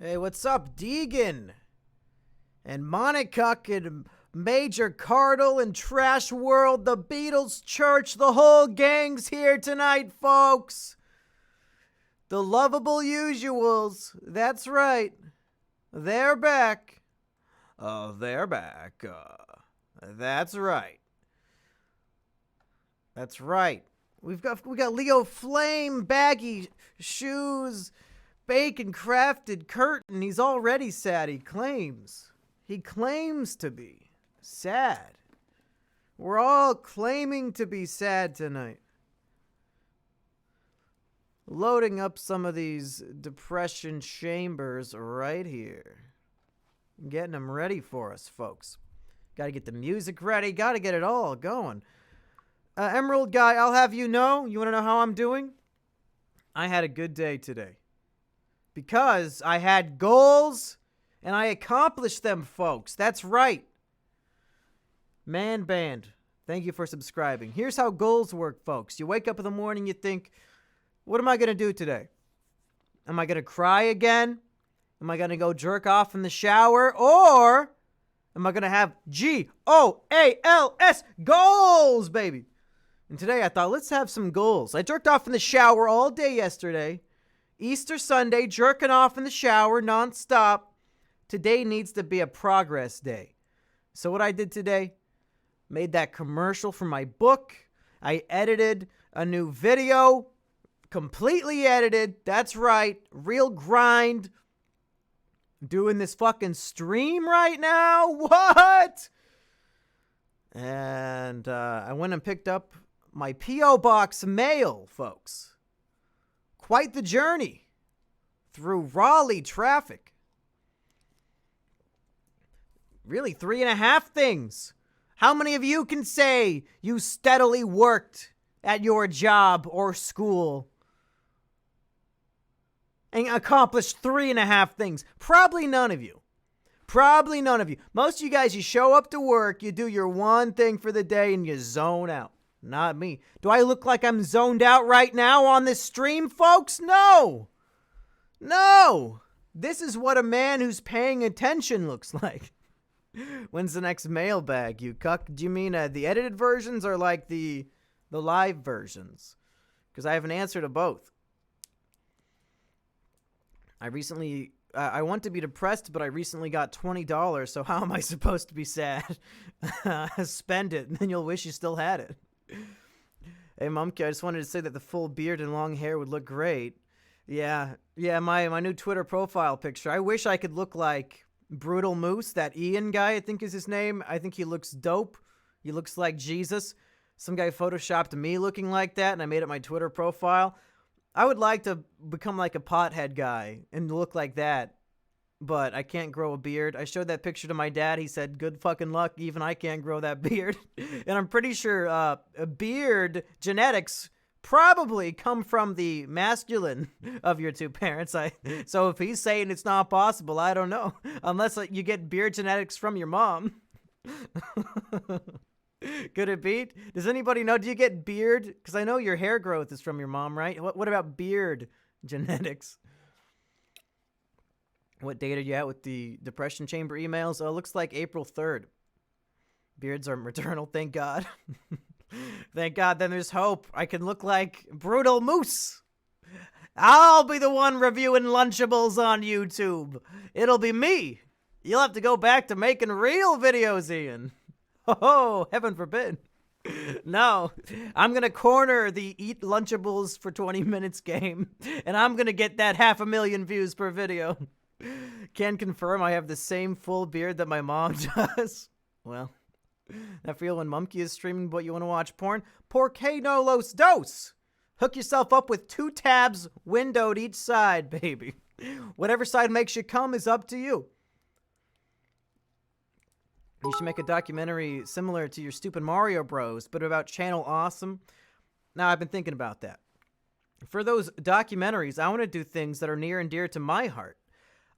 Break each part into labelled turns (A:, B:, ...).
A: Hey, what's up, Deegan? And Monica and Major Cardle and Trash World, the Beatles Church, the whole gang's here tonight, folks. The lovable usuals. That's right. They're back. They're back. That's right. That's right. We got Leo Flame, baggy shoes, bacon crafted curtain. He's already sad, he claims. He claims to be sad. We're all claiming to be sad tonight. Loading up some of these depression chambers right here. Getting them ready for us, folks. Got to get the music ready. Got to get it all going. Emerald Guy, I'll have you know. You want to know how I'm doing? I had a good day today. Because I had goals and I accomplished them, folks. That's right. Man Band, thank you for subscribing. Here's how goals work, folks. You wake up in the morning, you think, what am I going to do today? Am I going to cry again? Am I going to go jerk off in the shower? Or am I going to have G-O-A-L-S, goals, baby? And today I thought, let's have some goals. I jerked off in the shower all day yesterday. Easter Sunday, jerking off in the shower nonstop. Today needs to be a progress day. So what I did today, made that commercial for my book. I edited a new video, completely edited. That's right, real grind. Doing this fucking stream right now. What? And I went and picked up my P.O. Box mail, folks. Quite the journey through Raleigh traffic. Really, 3.5 things. How many of you can say you steadily worked at your job or school and accomplished 3.5 things? Probably none of you. Probably none of you. Most of you guys, you show up to work, you do your one thing for the day, and you zone out. Not me. Do I look like I'm zoned out right now on this stream, folks? No. No. This is what a man who's paying attention looks like. When's the next mailbag, you cuck? Do you mean the edited versions or like the live versions? Because I have an answer to both. I recently... I want to be depressed, but I recently got $20, so how am I supposed to be sad? Spend it, and then you'll wish you still had it. Hey, Mumkey, I just wanted to say that the full beard and long hair would look great. Yeah, my new Twitter profile picture. I wish I could look like Brutal Moose, that Ian guy, I think is his name. I think he looks dope. He looks like Jesus. Some guy photoshopped me looking like that, and I made it my Twitter profile. I would like to become like a pothead guy and look like that, but I can't grow a beard. I showed that picture to my dad. He said, good fucking luck. Even I can't grow that beard. And I'm pretty sure a beard genetics probably come from the masculine of your two parents. So if he's saying it's not possible, I don't know. Unless you get beard genetics from your mom. Could it be? Does anybody know? Do you get beard? Because I know your hair growth is from your mom, right? What about beard genetics? What date are you at with the depression chamber emails? Oh, it looks like April 3rd. Beards are maternal, thank God. Thank God, then there's hope. I can look like Brutal Moose. I'll be the one reviewing Lunchables on YouTube. It'll be me. You'll have to go back to making real videos, Ian. Oh, heaven forbid. No, I'm going to corner the Eat Lunchables for 20 minutes game, and I'm going to get that 500,000 views per video. Can confirm I have the same full beard that my mom does. Well, I feel when Mumkey is streaming, but you want to watch porn? Porque no los dos. Hook yourself up with 2 tabs windowed each side, baby. Whatever side makes you come is up to you. You should make a documentary similar to your stupid Mario Bros, but about Channel Awesome. Now, I've been thinking about that. For those documentaries, I want to do things that are near and dear to my heart.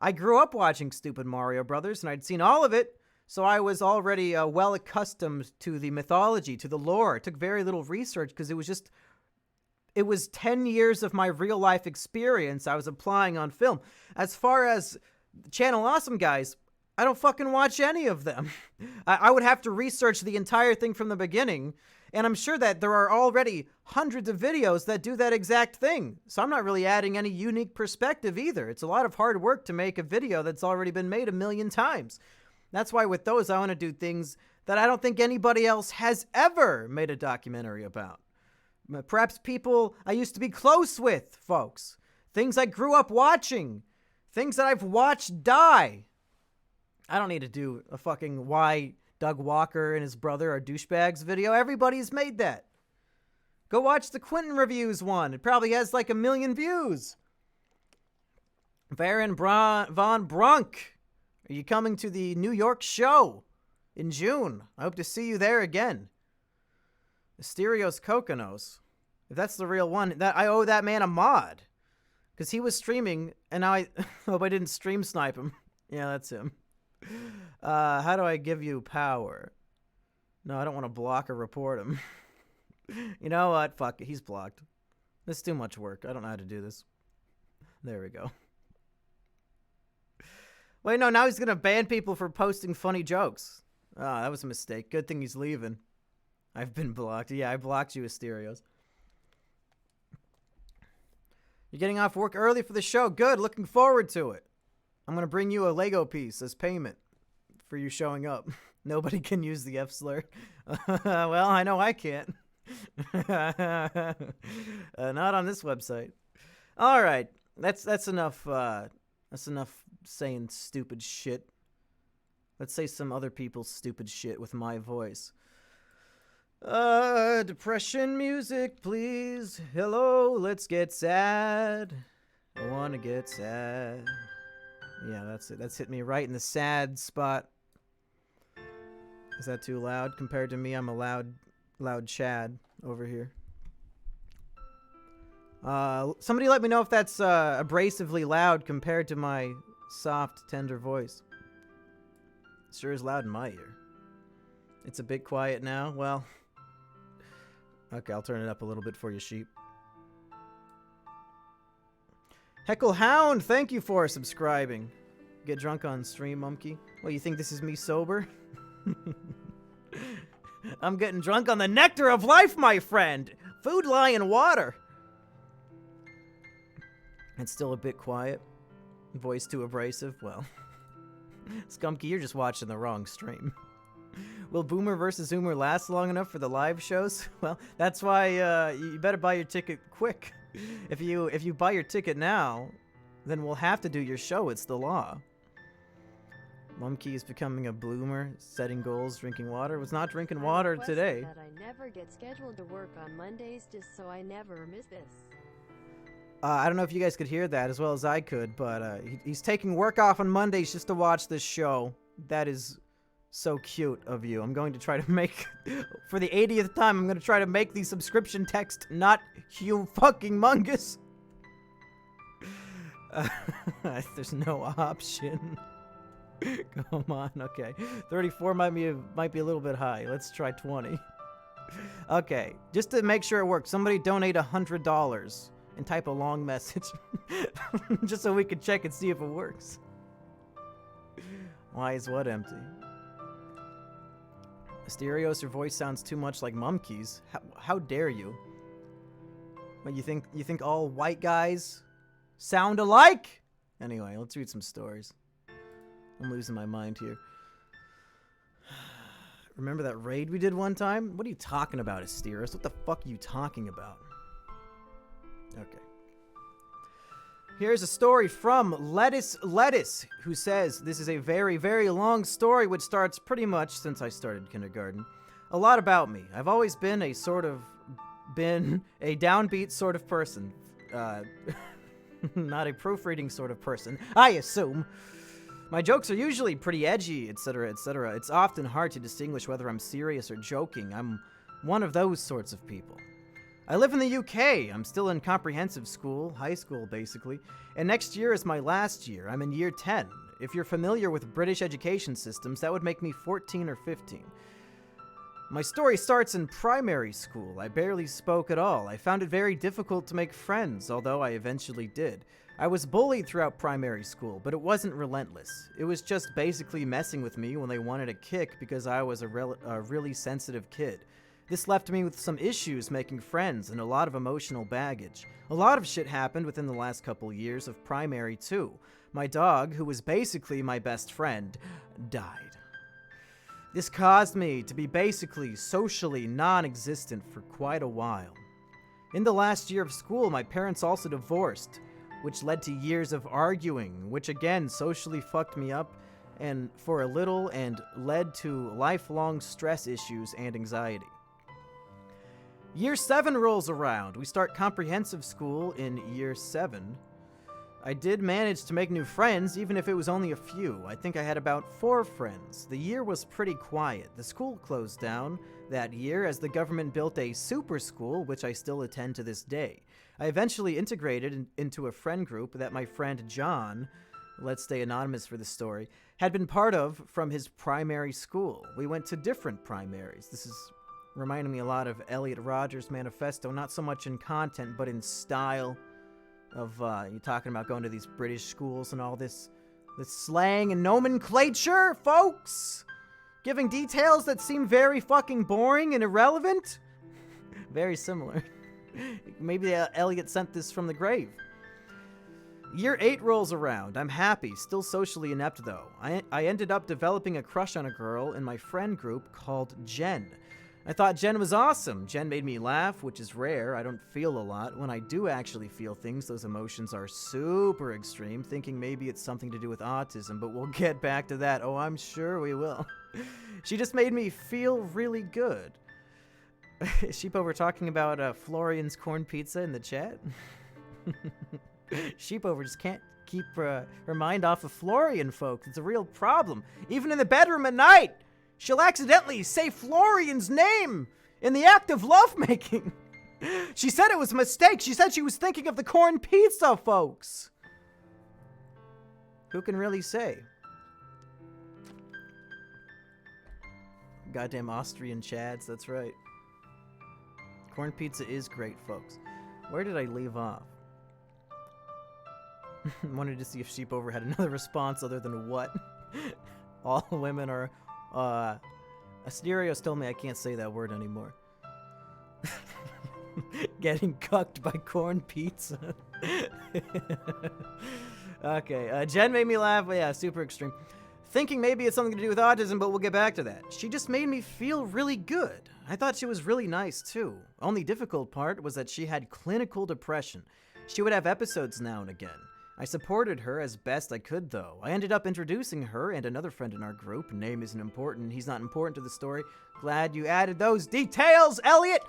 A: I grew up watching Stupid Mario Brothers, and I'd seen all of it, so I was already well accustomed to the mythology, to the lore. It took very little research because it was 10 years of my real life experience I was applying on film. As far as Channel Awesome guys, I don't fucking watch any of them. I would have to research the entire thing from the beginning, and I'm sure that there are already hundreds of videos that do that exact thing. So I'm not really adding any unique perspective either. It's a lot of hard work to make a video that's already been made a million times. That's why with those, I want to do things that I don't think anybody else has ever made a documentary about. Perhaps people I used to be close with, folks. Things I grew up watching. Things that I've watched die. I don't need to do a fucking why Doug Walker and his brother are douchebags video. Everybody's made that. Go watch the Quentin Reviews one. It probably has like 1 million views. Baron von Brunk, are you coming to the New York show in June? I hope to see you there again. Asterios Kokonos. If that's the real one, that I owe that man a mod. Because he was streaming, and now I hope I didn't stream snipe him. Yeah, that's him. How do I give you power? No, I don't want to block or report him. You know what? Fuck it. He's blocked. This is too much work. I don't know how to do this. There we go. Wait, no, now he's going to ban people for posting funny jokes. Ah, that was a mistake. Good thing he's leaving. I've been blocked. Yeah, I blocked you, Asterios. You're getting off work early for the show. Good. Looking forward to it. I'm going to bring you a Lego piece as payment for you showing up. Nobody can use the F slur. Well, I know I can't. Not on this website. All right. That's enough. That's enough saying stupid shit. Let's say some other people's stupid shit with my voice. Depression music, please. Hello, let's get sad. I wanna get sad. Yeah, that's it. That's hit me right in the sad spot. Is that too loud compared to me? I'm a loud Chad over here. Somebody let me know if that's abrasively loud compared to my soft, tender voice. It sure is loud in my ear. It's a bit quiet now. Well, okay, I'll turn it up a little bit for you, sheep. Heckle Hound, thank you for subscribing. Get drunk on stream, Mumkey. Well, you think this is me sober? I'm getting drunk on the nectar of life, my friend. Food, lie, and water. It's still a bit quiet. Voice too abrasive. Well, Skumky, you're just watching the wrong stream. Will Boomer versus Zoomer last long enough for the live shows? Well, that's why you better buy your ticket quick. If you buy your ticket now, then we'll have to do your show. It's the law. Mumkey is becoming a bloomer, setting goals, drinking water. Was not drinking water today.
B: That I never get scheduled to work on Mondays just so I never miss this.
A: I don't know if you guys could hear that as well as I could, but he's taking work off on Mondays just to watch this show. That is so cute of you. I'm going to try to make, for the 80th time, I'm going to try to make the subscription text not Hugh fucking Mungus. There's no option. Come on, okay. 34 might be a little bit high. Let's try 20. Okay, just to make sure it works, somebody donate $100 and type a long message. Just so we can check and see if it works. Why is what empty? Asterios, your voice sounds too much like Mumkey's. How dare you? What, you think all white guys sound alike? Anyway, let's read some stories. I'm losing my mind here. Remember that raid we did one time? What are you talking about, Asterios? What the fuck are you talking about? Okay. Here's a story from Lettuce, who says, this is a very, very long story which starts pretty much since I started kindergarten. A lot about me. I've always been a downbeat sort of person. Not a proofreading sort of person, I assume. My jokes are usually pretty edgy, etc., etc. It's often hard to distinguish whether I'm serious or joking. I'm one of those sorts of people. I live in the UK. I'm still in comprehensive school, high school basically, and next year is my last year. I'm in year 10. If you're familiar with British education systems, that would make me 14 or 15. My story starts in primary school. I barely spoke at all. I found it very difficult to make friends, although I eventually did. I was bullied throughout primary school, but it wasn't relentless. It was just basically messing with me when they wanted a kick because I was a really sensitive kid. This left me with some issues making friends and a lot of emotional baggage. A lot of shit happened within the last couple years of primary too. My dog, who was basically my best friend, died. This caused me to be basically socially non-existent for quite a while. In the last year of school, my parents also divorced, which led to years of arguing, which again socially fucked me up and for a little and led to lifelong stress issues and anxiety. Year 7 rolls around. We start comprehensive school in year 7. I did manage to make new friends, even if it was only a few. I think I had about 4 friends. The year was pretty quiet. The school closed down that year as the government built a super school, which I still attend to this day. I eventually integrated into a friend group that my friend John, let's stay anonymous for this story, had been part of from his primary school. We went to different primaries. This is reminding me a lot of Elliot Rodgers' manifesto, not so much in content, but in style of, you talking about going to these British schools and all this slang and nomenclature, folks! Giving details that seem very fucking boring and irrelevant? Very similar. Maybe Elliot sent this from the grave. Year 8 rolls around. I'm happy, still socially inept though. I ended up developing a crush on a girl in my friend group called Jen. I thought Jen was awesome. Jen made me laugh, which is rare. I don't feel a lot. When I do actually feel things, those emotions are super extreme, thinking maybe it's something to do with autism, but we'll get back to that. Oh, I'm sure we will. She just made me feel really good. Sheepover talking about Florian's corn pizza in the chat. Sheepover just can't keep her mind off of Florian, folks. It's a real problem. Even in the bedroom at night, she'll accidentally say Florian's name in the act of lovemaking. She said it was a mistake. She said she was thinking of the corn pizza, folks. Who can really say? Goddamn Austrian Chads, that's right. Corn pizza is great, folks. Where did I leave off? Wanted to see if Sheepover had another response other than what? All women are... Asterios told me I can't say that word anymore. Getting cucked by corn pizza. Okay, Jen made me laugh, but yeah, super extreme. Thinking maybe it's something to do with autism, but we'll get back to that. She just made me feel really good. I thought she was really nice, too. Only difficult part was that she had clinical depression. She would have episodes now and again. I supported her as best I could, though. I ended up introducing her and another friend in our group. Name isn't important. He's not important to the story. Glad you added those details, Elliot!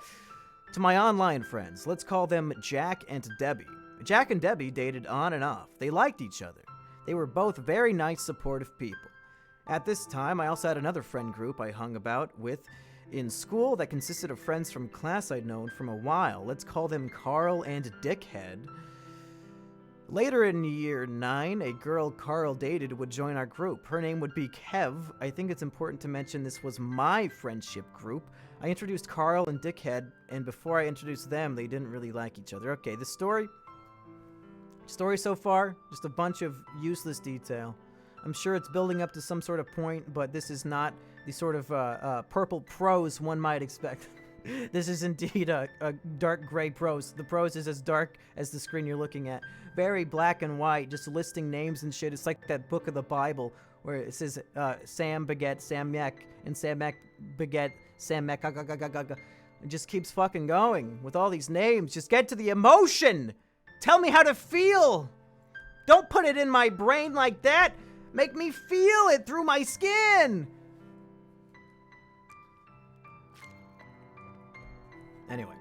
A: To my online friends. Let's call them Jack and Debbie. Jack and Debbie dated on and off. They liked each other. They were both very nice, supportive people. At this time, I also had another friend group I hung about with in school that consisted of friends from class I'd known from a while. Let's call them Carl and Dickhead. Later in year 9, a girl Carl dated would join our group. Her name would be Kev. I think it's important to mention this was my friendship group. I introduced Carl and Dickhead, and before I introduced them, they didn't really like each other. Okay, the story so far, just a bunch of useless detail. I'm sure it's building up to some sort of point, but this is not the sort of purple prose one might expect. This is indeed a dark gray prose. The prose is as dark as the screen you're looking at. Very black and white, just listing names and shit. It's like that book of the Bible where it says Sam beget Samek, and Samek beget Samek. It just keeps fucking going with all these names. Just get to the emotion. Tell me how to feel. Don't put it in my brain like that. Make me feel it through my skin. Anyway,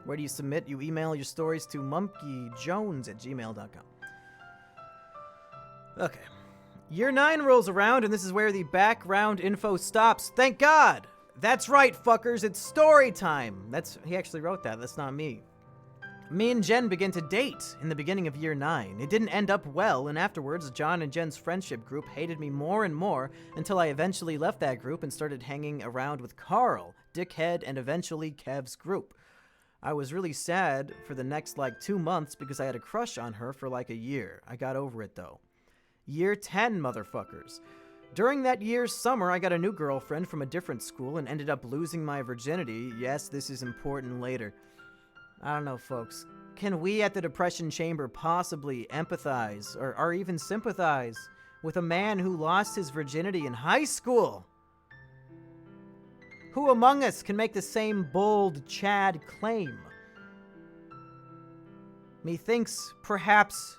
A: where do you submit? You email your stories to mumkeyjones@gmail.com. Okay. Year 9 rolls around, and this is where the background info stops. Thank God! That's right, fuckers, it's story time! He actually wrote that, that's not me. Me and Jen began to date in the beginning of year 9. It didn't end up well, and afterwards, John and Jen's friendship group hated me more and more until I eventually left that group and started hanging around with Carl, Dickhead, and eventually Kev's group. I was really sad for the next, 2 months because I had a crush on her for, a year. I got over it, though. Year 10, motherfuckers. During that year's summer, I got a new girlfriend from a different school and ended up losing my virginity. Yes, this is important later. I don't know, folks. Can we at the Depression Chamber possibly empathize or even sympathize with a man who lost his virginity in high school? Who among us can make the same bold Chad claim? Methinks, perhaps,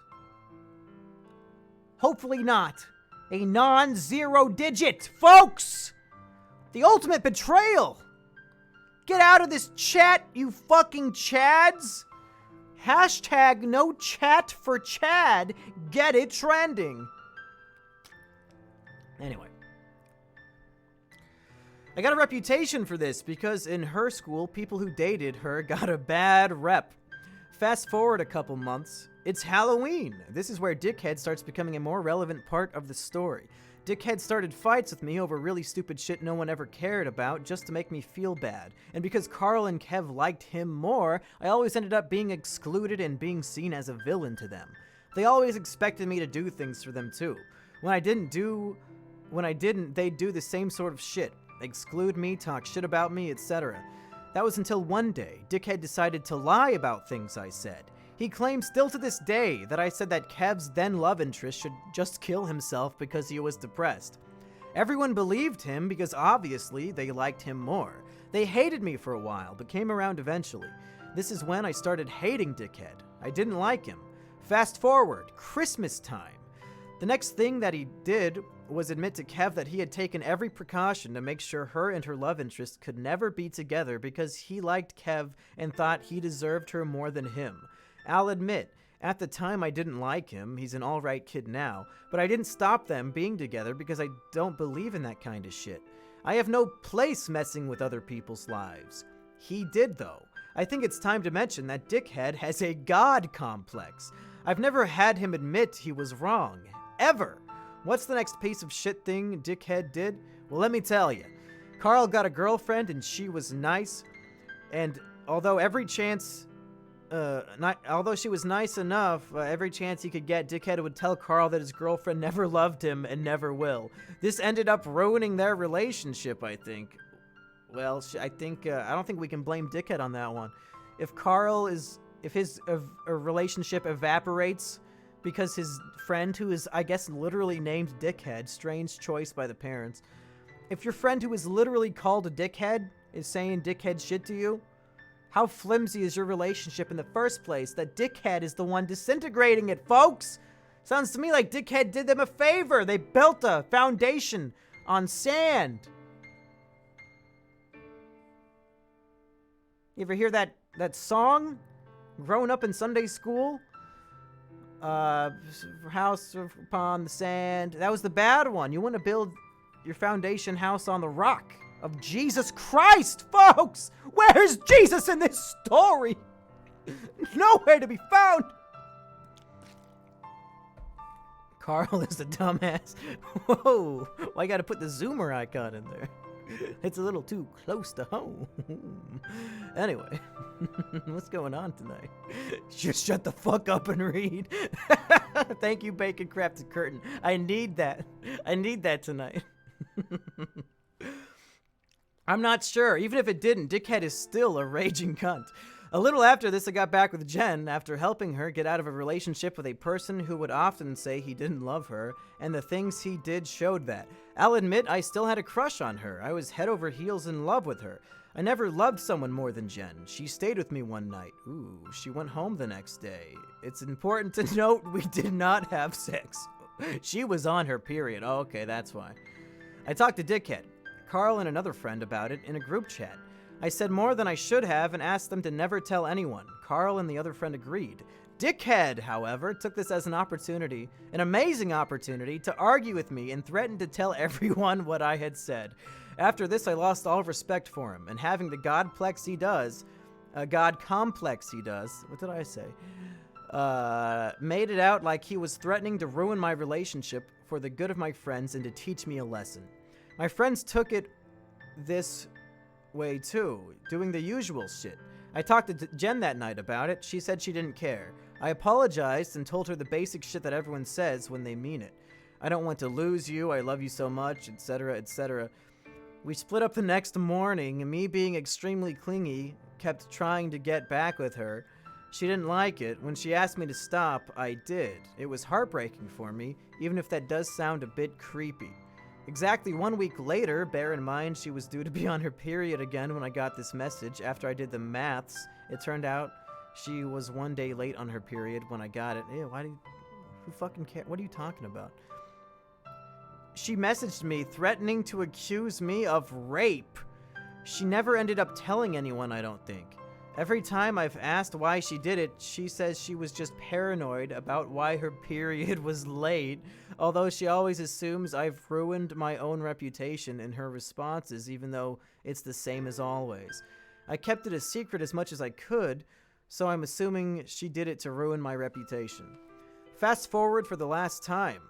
A: hopefully not, a non-zero digit, folks! The ultimate betrayal! Get out of this chat, you fucking Chads! Hashtag no chat for Chad, get it trending. Anyway. I got a reputation for this because in her school, people who dated her got a bad rep. Fast forward a couple months, it's Halloween. This is where Dickhead starts becoming a more relevant part of the story. Dickhead started fights with me over really stupid shit no one ever cared about just to make me feel bad. And because Carl and Kev liked him more, I always ended up being excluded and being seen as a villain to them. They always expected me to do things for them too. When I didn't, they'd do the same sort of shit. Exclude me, talk shit about me, etc. That was until one day, Dickhead decided to lie about things I said. He claims still to this day that I said that Kev's then love interest should just kill himself because he was depressed. Everyone believed him because obviously they liked him more. They hated me for a while, but came around eventually. This is when I started hating Dickhead. I didn't like him. Fast forward, Christmas time. The next thing that he did was admit to Kev that he had taken every precaution to make sure her and her love interest could never be together because he liked Kev and thought he deserved her more than him. I'll admit, at the time I didn't like him, he's an alright kid now, but I didn't stop them being together because I don't believe in that kind of shit. I have no place messing with other people's lives. He did though. I think it's time to mention that Dickhead has a god complex. I've never had him admit he was wrong. Ever. What's the next piece of shit thing Dickhead did? Well, let me tell you. Carl got a girlfriend and she was nice. And although she was nice enough, every chance he could get, Dickhead would tell Carl that his girlfriend never loved him and never will. This ended up ruining their relationship, I think. Well, I don't think we can blame Dickhead on that one. If his relationship evaporates because his friend, who is, I guess, literally named Dickhead, strange choice by the parents. If your friend who is literally called a dickhead is saying dickhead shit to you, how flimsy is your relationship in the first place that Dickhead is the one disintegrating it, folks? Sounds to me like Dickhead did them a favor. They built a foundation on sand. You ever hear that song? Growing up in Sunday school? House upon the sand. That was the bad one. You want to build your foundation house on the rock of Jesus Christ, folks! Where's Jesus in this story? Nowhere to be found! Carl is a dumbass. Whoa! Why I gotta put the zoomer icon in there? It's a little too close to home. Anyway, what's going on tonight? Just shut the fuck up and read. Thank you, Bacon Crafted Curtain. I need that. I need that tonight. I'm not sure. Even if it didn't, Dickhead is still a raging cunt. A little after this, I got back with Jen after helping her get out of a relationship with a person who would often say he didn't love her, and the things he did showed that. I'll admit I still had a crush on her. I was head over heels in love with her. I never loved someone more than Jen. She stayed with me one night. Ooh, she went home the next day. It's important to note we did not have sex. She was on her period. Oh, okay, that's why. I talked to Dickhead, Carl, and another friend about it in a group chat. I said more than I should have and asked them to never tell anyone. Carl and the other friend agreed. Dickhead, however, took this as an opportunity, an amazing opportunity, to argue with me and threatened to tell everyone what I had said. After this, I lost all respect for him, and having the god complex he does, what did I say? Made it out like he was threatening to ruin my relationship for the good of my friends and to teach me a lesson. My friends took it this way too, doing the usual shit. I talked to Jen that night about it. She said she didn't care. I apologized and told her the basic shit that everyone says when they mean it. I don't want to lose you, I love you so much, etc., etc. We split up the next morning, and me being extremely clingy, kept trying to get back with her. She didn't like it. When she asked me to stop, I did. It was heartbreaking for me, even if that does sound a bit creepy. Exactly 1 week later, bear in mind she was due to be on her period again when I got this message. After I did the maths, it turned out she was 1 day late on her period when I got it. Ew, who fucking care? What are you talking about? She messaged me threatening to accuse me of rape. She never ended up telling anyone, I don't think. Every time I've asked why she did it, she says she was just paranoid about why her period was late, although she always assumes I've ruined my own reputation in her responses, even though it's the same as always. I kept it a secret as much as I could, so I'm assuming she did it to ruin my reputation. Fast forward for the last time.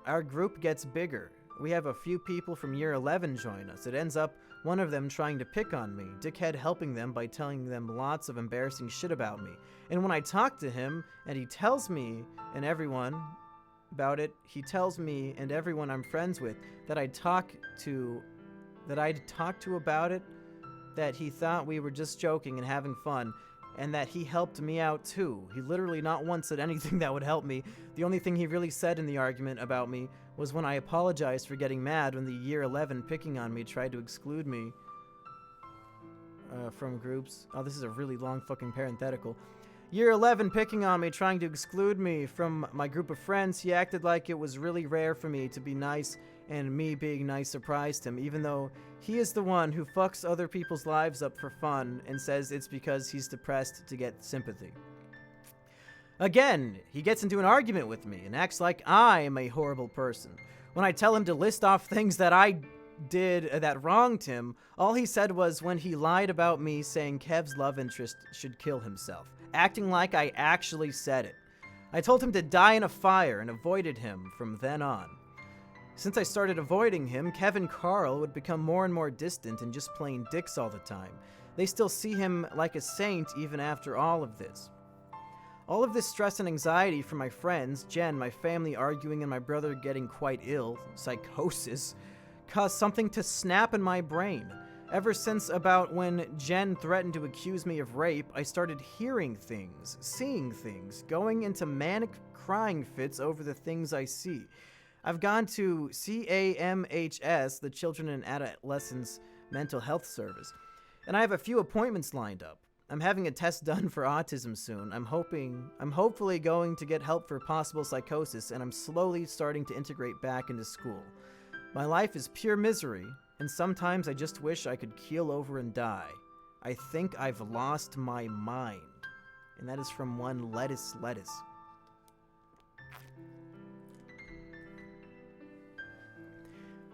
A: Our group gets bigger. We have a few people from year 11 join us. It ends up one of them trying to pick on me, dickhead helping them by telling them lots of embarrassing shit about me. And when I talk to him, and he tells me and everyone about it, he tells me and everyone I'm friends with that I'd talk to about it, that he thought we were just joking and having fun, and that he helped me out too. He literally not once said anything that would help me. The only thing he really said in the argument about me was when I apologized for getting mad when the year 11 picking on me tried to exclude me from groups. Oh, this is a really long fucking parenthetical. Year 11 picking on me, trying to exclude me from my group of friends. He acted like it was really rare for me to be nice, and me being nice surprised him, even though he is the one who fucks other people's lives up for fun and says it's because he's depressed to get sympathy. Again, he gets into an argument with me and acts like I'm a horrible person. When I tell him to list off things that I did that wronged him, all he said was when he lied about me saying Kev's love interest should kill himself, acting like I actually said it. I told him to die in a fire and avoided him from then on. Since I started avoiding him, Kev and Carl would become more and more distant and just plain dicks all the time. They still see him like a saint even after all of this. All of this stress and anxiety from my friends, Jen, my family arguing, and my brother getting quite ill, psychosis, caused something to snap in my brain. Ever since about when Jen threatened to accuse me of rape, I started hearing things, seeing things, going into manic crying fits over the things I see. I've gone to CAMHS, the Children and Adolescents Mental Health Service, and I have a few appointments lined up. I'm having a test done for autism soon. I'm hopefully going to get help for possible psychosis, and I'm slowly starting to integrate back into school. My life is pure misery, and sometimes I just wish I could keel over and die. I think I've lost my mind. And that is from one Lettuce.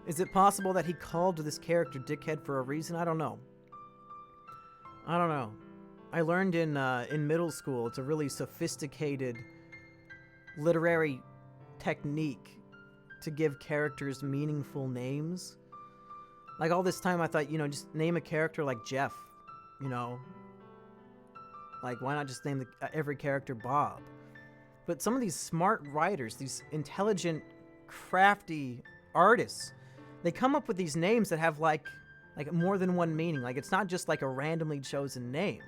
A: Is it possible that he called this character Dickhead for a reason? I don't know. I learned in middle school it's a really sophisticated literary technique to give characters meaningful names. Like all this time I thought, just name a character like Jeff, Like why not just name every character Bob? But some of these smart writers, these intelligent, crafty artists, they come up with these names that have like more than one meaning. Like it's not just like a randomly chosen name.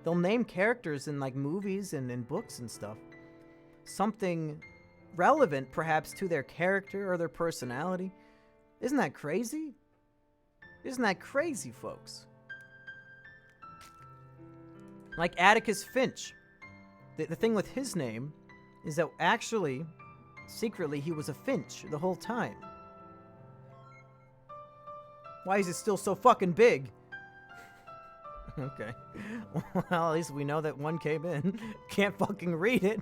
A: They'll name characters in like movies and in books and stuff. Something relevant perhaps to their character or their personality. Isn't that crazy? Isn't that crazy, folks? Like Atticus Finch. The thing with his name is that actually, secretly, he was a Finch the whole time. Why is it still so fucking big? Okay. Well, at least we know that one came in. Can't fucking read it.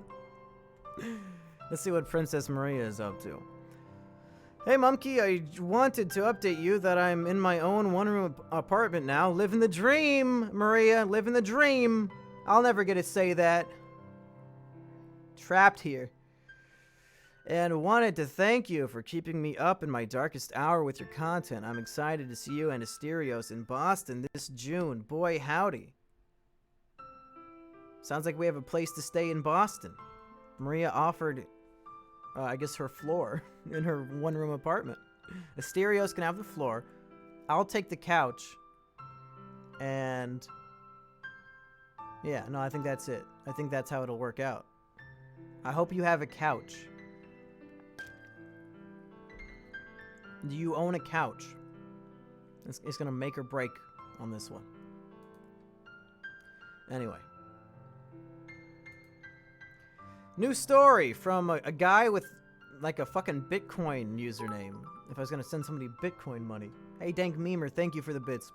A: Let's see what Princess Maria is up to. Hey, Mumkey, I wanted to update you that I'm in my own one-room apartment now. Living the dream, Maria. Living the dream. I'll never get to say that. Trapped here. And wanted to thank you for keeping me up in my darkest hour with your content. I'm excited to see you and Asterios in Boston this June. Boy, howdy. Sounds like we have a place to stay in Boston. Maria offered, I guess, her floor in her one-room apartment. Asterios can have the floor. I'll take the couch. And yeah, no, I think that's it. I think that's how it'll work out. I hope you have a couch. Do you own a couch? It's gonna make or break on this one. Anyway. New story from a guy with like a fucking Bitcoin username. If I was gonna send somebody Bitcoin money. Hey, Dank Memer, thank you for the bits.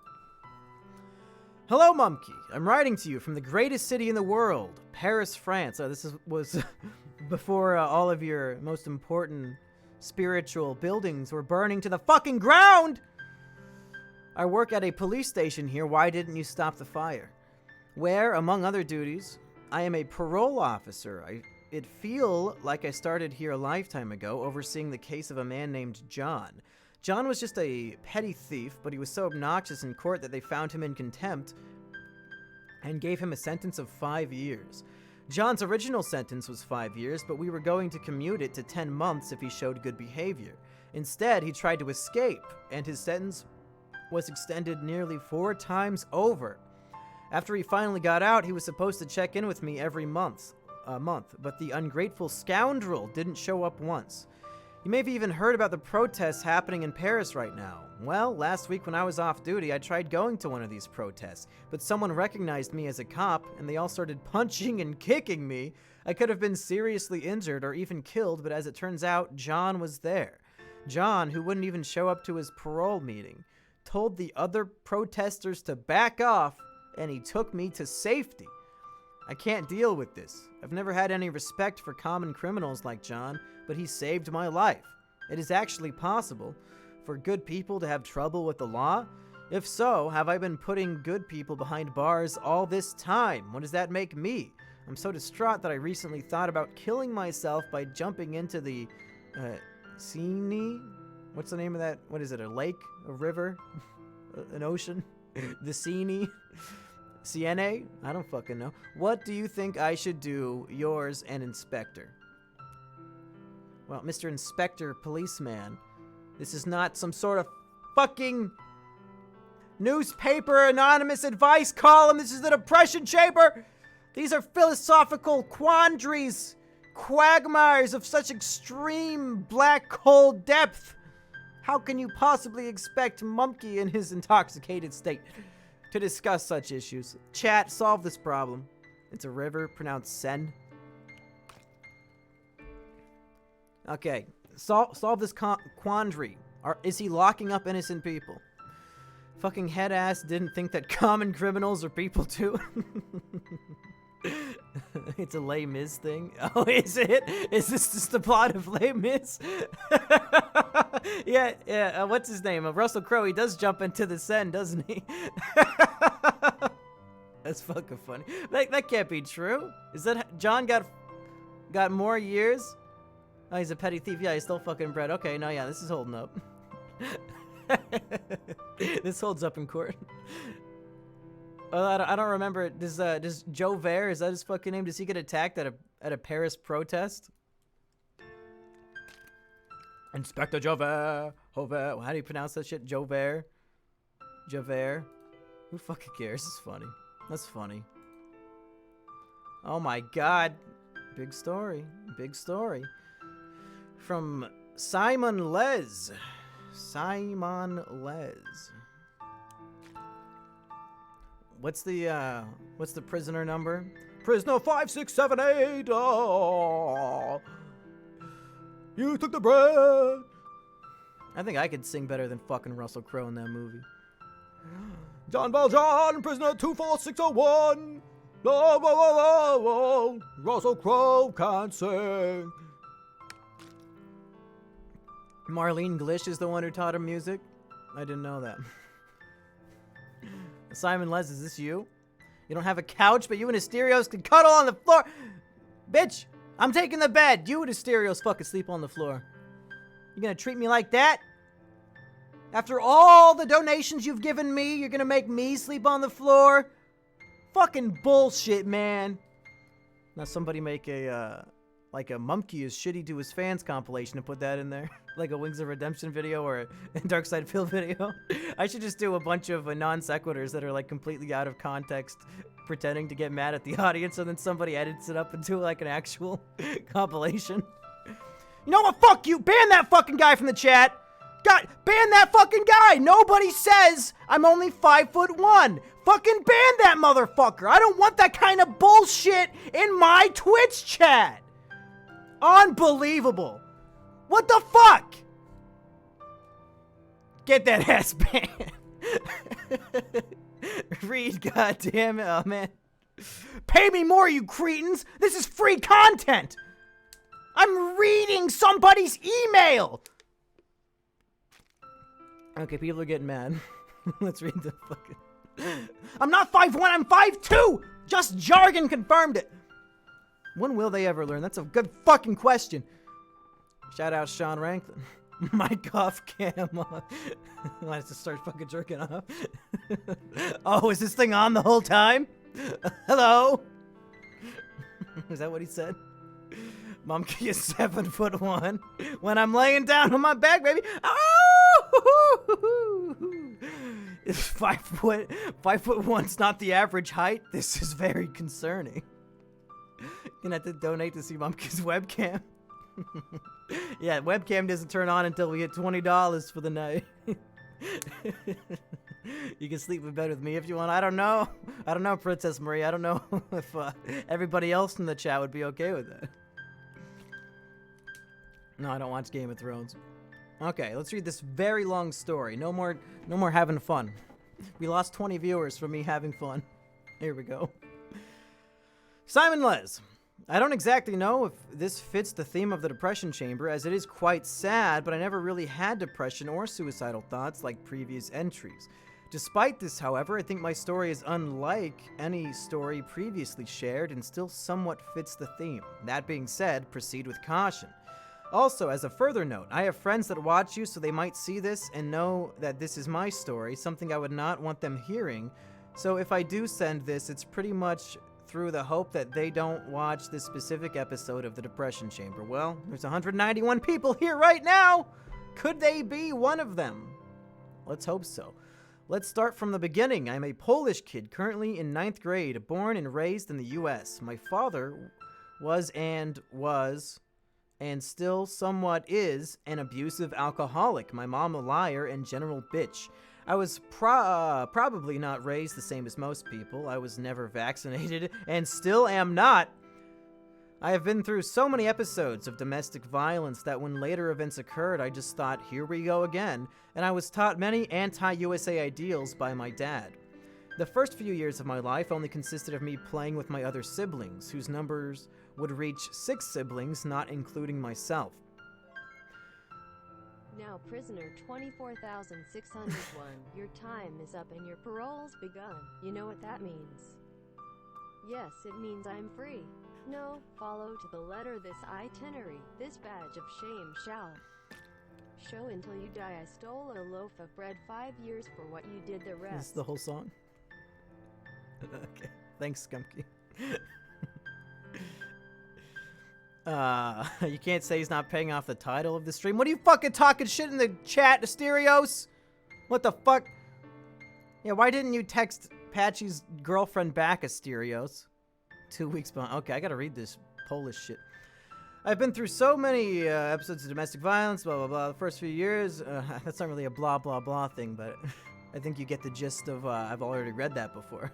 A: Hello, Mumkey. I'm writing to you from the greatest city in the world, Paris, France. This was before all of your most important spiritual buildings were burning to the fucking ground! I work at a police station here. Why didn't you stop the fire? Where, among other duties, I am a parole officer. It feel like I started here a lifetime ago, overseeing the case of a man named John. John was just a petty thief, but he was so obnoxious in court that they found him in contempt and gave him a sentence of 5 years. John's original sentence was 5 years, but we were going to commute it to 10 months if he showed good behavior. Instead, he tried to escape, and his sentence was extended nearly 4 times over. After he finally got out, he was supposed to check in with me every month, but the ungrateful scoundrel didn't show up once. You may have even heard about the protests happening in Paris right now. Well, last week when I was off duty, I tried going to one of these protests, but someone recognized me as a cop, and they all started punching and kicking me. I could have been seriously injured or even killed, but as it turns out, John was there. John, who wouldn't even show up to his parole meeting, told the other protesters to back off, and he took me to safety. I can't deal with this. I've never had any respect for common criminals like John, but he saved my life. It is actually possible for good people to have trouble with the law? If so, have I been putting good people behind bars all this time? What does that make me? I'm so distraught that I recently thought about killing myself by jumping into the, Seine? What's the name of that? What is it, a lake? A river? An ocean? The Seine? Siene? I don't fucking know. What do you think I should do? Yours and Inspector. Well, Mr. Inspector Policeman, this is not some sort of fucking newspaper anonymous advice column. This is the Depression Chamber. These are philosophical quandaries, quagmires of such extreme black hole depth. How can you possibly expect Mumkey in his intoxicated state to discuss such issues? Chat, solve this problem. It's a river, pronounced Sen. Okay, solve this quandary. Is he locking up innocent people? Fucking head ass didn't think that common criminals are people too. It's a Les Mis thing. Oh, is it? Is this just the plot of Les Mis? Yeah. What's his name? Russell Crowe. He does jump into the Seine, doesn't he? That's fucking funny. That can't be true. Is that John got more years? Oh, he's a petty thief. Yeah, he stole fucking bread. Okay, no, yeah, this is holding up. This holds up in court. Oh, I don't remember. Does Joe Vert, is that his fucking name? Does he get attacked at a Paris protest? Inspector Javert. How do you pronounce that shit? Javert? Javert? Who fucking cares? It's funny. That's funny. Oh my god. Big story. Big story. From Simon Les. Simon Les. What's the prisoner number? Prisoner 5678. Oh, you took the bread. I think I could sing better than fucking Russell Crowe in that movie. John Valjean, prisoner 24601. Oh, oh, oh, oh, oh. Russell Crowe can't sing. Marlene Glish is the one who taught him music? I didn't know that. Simon Les, is this you? You don't have a couch, but you and Asterios can cuddle on the floor. Bitch, I'm taking the bed. You and Asterios fucking sleep on the floor. You gonna treat me like that? After all the donations you've given me, you're gonna make me sleep on the floor? Fucking bullshit, man. Now somebody make a like a Mumkey is shitty to his fans compilation and put that in there. Like a Wings of Redemption video or a Dark Side Phil video. I should just do a bunch of non sequiturs that are like completely out of context, pretending to get mad at the audience, and then somebody edits it up into like an actual compilation. You know what? Fuck you! Ban that fucking guy from the chat! God, ban that fucking guy! Nobody says I'm only 5'1". Fucking ban that motherfucker! I don't want that kind of bullshit in my Twitch chat! Unbelievable! What the fuck? Get that ass banned. Read, goddammit. Oh, man. Pay me more, you cretins! This is free content! I'm reading somebody's email! Okay, people are getting mad. Let's read the fucking... I'm not 5'1", I'm 5'2"! Just jargon confirmed it! When will they ever learn? That's a good fucking question. Shout out Sean Ranklin. My cough cam on. I have to start fucking jerking off. Oh, is this thing on the whole time? Hello? Is that what he said? Mumkey is 7'1". When I'm laying down on my back, baby. Oh! Is 5'1" not the average height? This is very concerning. Gonna have to donate to see Mumkey's webcam. Yeah, webcam doesn't turn on until we hit $20 for the night. You can sleep in bed with me if you want. I don't know. I don't know, Princess Marie. I don't know if everybody else in the chat would be okay with that. No, I don't watch Game of Thrones. Okay, let's read this very long story. No more having fun. We lost 20 viewers from me having fun. Here we go. Simon Les. I don't exactly know if this fits the theme of the Depression Chamber, as it is quite sad, but I never really had depression or suicidal thoughts like previous entries. Despite this, however, I think my story is unlike any story previously shared and still somewhat fits the theme. That being said, proceed with caution. Also, as a further note, I have friends that watch you, so they might see this and know that this is my story, something I would not want them hearing. So if I do send this, it's pretty much through the hope that they don't watch this specific episode of the Depression Chamber. Well, there's 191 people here right now! Could they be one of them? Let's hope so. Let's start from the beginning. I'm a Polish kid, currently in 9th grade, born and raised in the US. My father was and still somewhat is an abusive alcoholic. My mom a liar and general bitch. I was probably not raised the same as most people. I was never vaccinated and still am not. I have been through so many episodes of domestic violence that when later events occurred, I just thought, here we go again, and I was taught many anti-USA ideals by my dad. The first few years of my life only consisted of me playing with my other siblings, whose numbers would reach 6 siblings, not including myself.
B: Now prisoner 24,601. Your time is up and your parole's begun. You know what that means? Yes, it means I'm free. No, follow to the letter this itinerary. This badge of shame shall show until you die. I stole a loaf of bread 5 years for what you did the rest.
A: This is the whole song? Okay. Thanks, Skumpy. You can't say he's not paying off the title of the stream. What are you fucking talking shit in the chat, Asterios? What the fuck? Yeah, why didn't you text Patchy's girlfriend back, Asterios? 2 weeks behind. Okay, I gotta read this Polish shit. I've been through so many episodes of domestic violence, blah, blah, blah. The first few years, that's not really a blah, blah, blah thing, but I think you get the gist of, I've already read that before.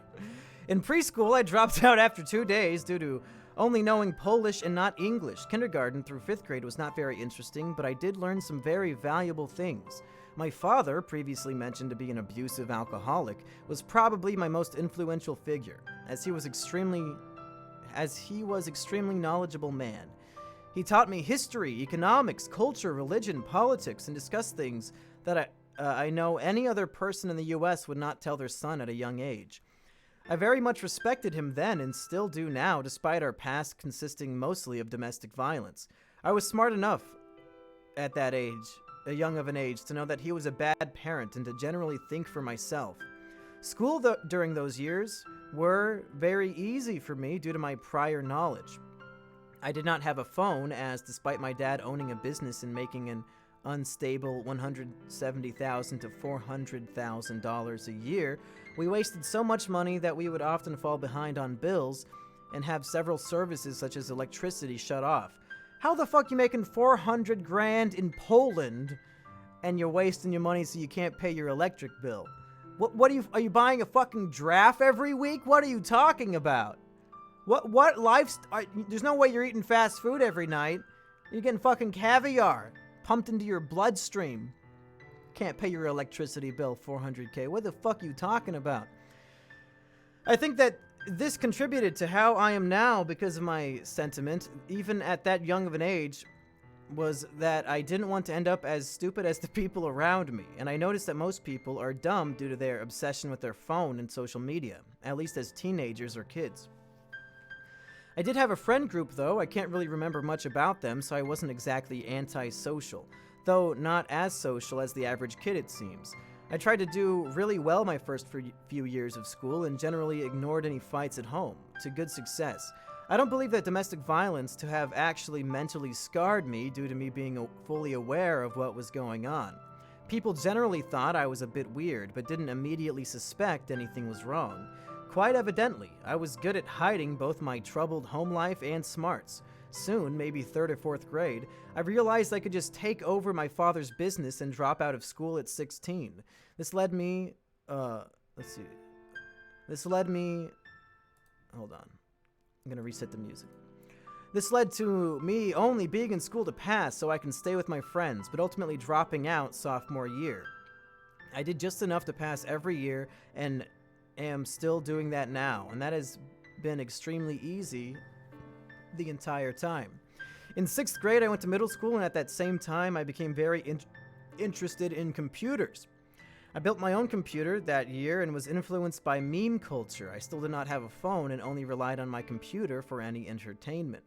A: In preschool, I dropped out after 2 days due to only knowing Polish and not English. Kindergarten through 5th grade was not very interesting, but I did learn some very valuable things. My father, previously mentioned to be an abusive alcoholic, was probably my most influential figure, as he was extremely knowledgeable man. He taught me history, economics, culture, religion, politics, and discussed things that I know any other person in the US would not tell their son at a young age. I very much respected him then and still do now, despite our past consisting mostly of domestic violence. I was smart enough at that age, a young of an age, to know that he was a bad parent and to generally think for myself. School during those years were very easy for me due to my prior knowledge. I did not have a phone, as despite my dad owning a business and making an unstable $170,000 to $400,000 a year, we wasted so much money that we would often fall behind on bills and have several services such as electricity shut off. How the fuck you making 400 grand in Poland and you're wasting your money so you can't pay your electric bill? What are you buying a fucking draft every week? What are you talking about? What there's no way you're eating fast food every night. You're getting fucking caviar pumped into your bloodstream. Can't pay your electricity bill, $400K. What the fuck are you talking about? I think that this contributed to how I am now because of my sentiment, even at that young of an age, was that I didn't want to end up as stupid as the people around me. And I noticed that most people are dumb due to their obsession with their phone and social media, at least as teenagers or kids. I did have a friend group, though. I can't really remember much about them, so I wasn't exactly anti-social, though not as social as the average kid, it seems. I tried to do really well my first few years of school and generally ignored any fights at home, to good success. I don't believe that domestic violence to have actually mentally scarred me due to me being fully aware of what was going on. People generally thought I was a bit weird, but didn't immediately suspect anything was wrong. Quite evidently, I was good at hiding both my troubled home life and smarts. Soon, maybe 3rd or 4th grade, I realized I could just take over my father's business and drop out of school at 16. This led me, hold on. I'm gonna reset the music. This led to me only being in school to pass so I can stay with my friends, but ultimately dropping out sophomore year. I did just enough to pass every year and am still doing that now, and that has been extremely easy the entire time. In 6th grade, I went to middle school, and at that same time, I became very interested in computers. I built my own computer that year and was influenced by meme culture. I still did not have a phone and only relied on my computer for any entertainment.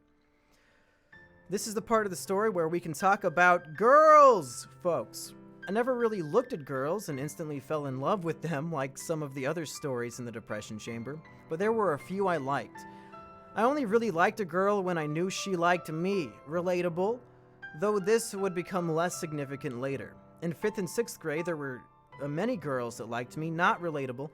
A: This is the part of the story where we can talk about girls, folks. I never really looked at girls and instantly fell in love with them like some of the other stories in the Depression Chamber, but there were a few I liked. I only really liked a girl when I knew she liked me. Relatable, though this would become less significant later. In 5th and 6th grade, there were many girls that liked me, not relatable.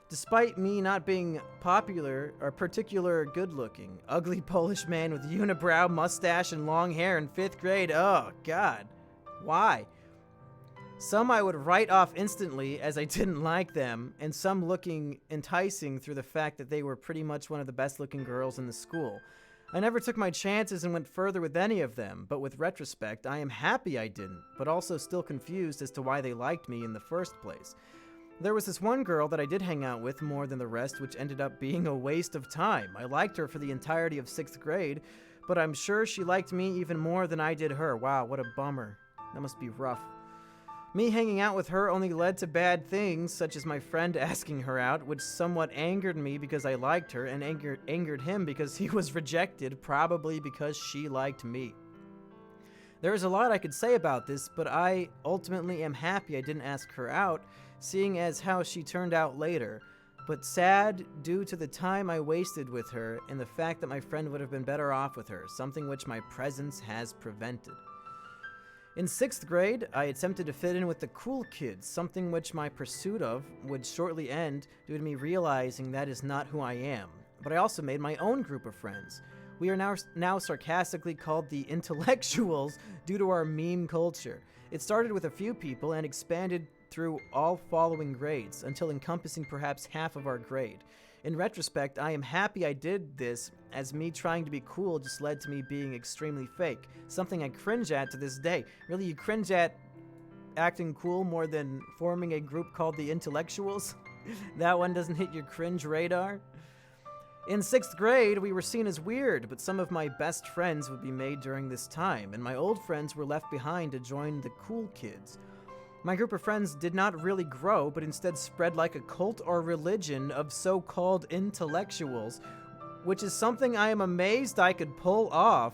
A: Despite me not being popular or particular good-looking, ugly Polish man with unibrow, mustache, and long hair in 5th grade. Oh, God. Why? Some I would write off instantly as I didn't like them, and some looking enticing through the fact that they were pretty much one of the best-looking girls in the school. I never took my chances and went further with any of them, but with retrospect, I am happy I didn't, but also still confused as to why they liked me in the first place. There was this one girl that I did hang out with more than the rest, which ended up being a waste of time. I liked her for the entirety of 6th grade, but I'm sure she liked me even more than I did her. Wow, what a bummer. That must be rough. Me hanging out with her only led to bad things, such as my friend asking her out, which somewhat angered me because I liked her, and angered him because he was rejected, probably because she liked me. There is a lot I could say about this, but I ultimately am happy I didn't ask her out, seeing as how she turned out later, but sad due to the time I wasted with her and the fact that my friend would have been better off with her, something which my presence has prevented. In 6th grade, I attempted to fit in with the cool kids, something which my pursuit of would shortly end due to me realizing that is not who I am. But I also made my own group of friends. We are now sarcastically called the intellectuals due to our meme culture. It started with a few people and expanded through all following grades, until encompassing perhaps half of our grade. In retrospect, I am happy I did this, as me trying to be cool just led to me being extremely fake, something I cringe at to this day. Really, you cringe at acting cool more than forming a group called the Intellectuals? That one doesn't hit your cringe radar? In 6th grade, we were seen as weird, but some of my best friends would be made during this time, and my old friends were left behind to join the cool kids. My group of friends did not really grow, but instead spread like a cult or religion of so-called intellectuals, which is something I am amazed I could pull off.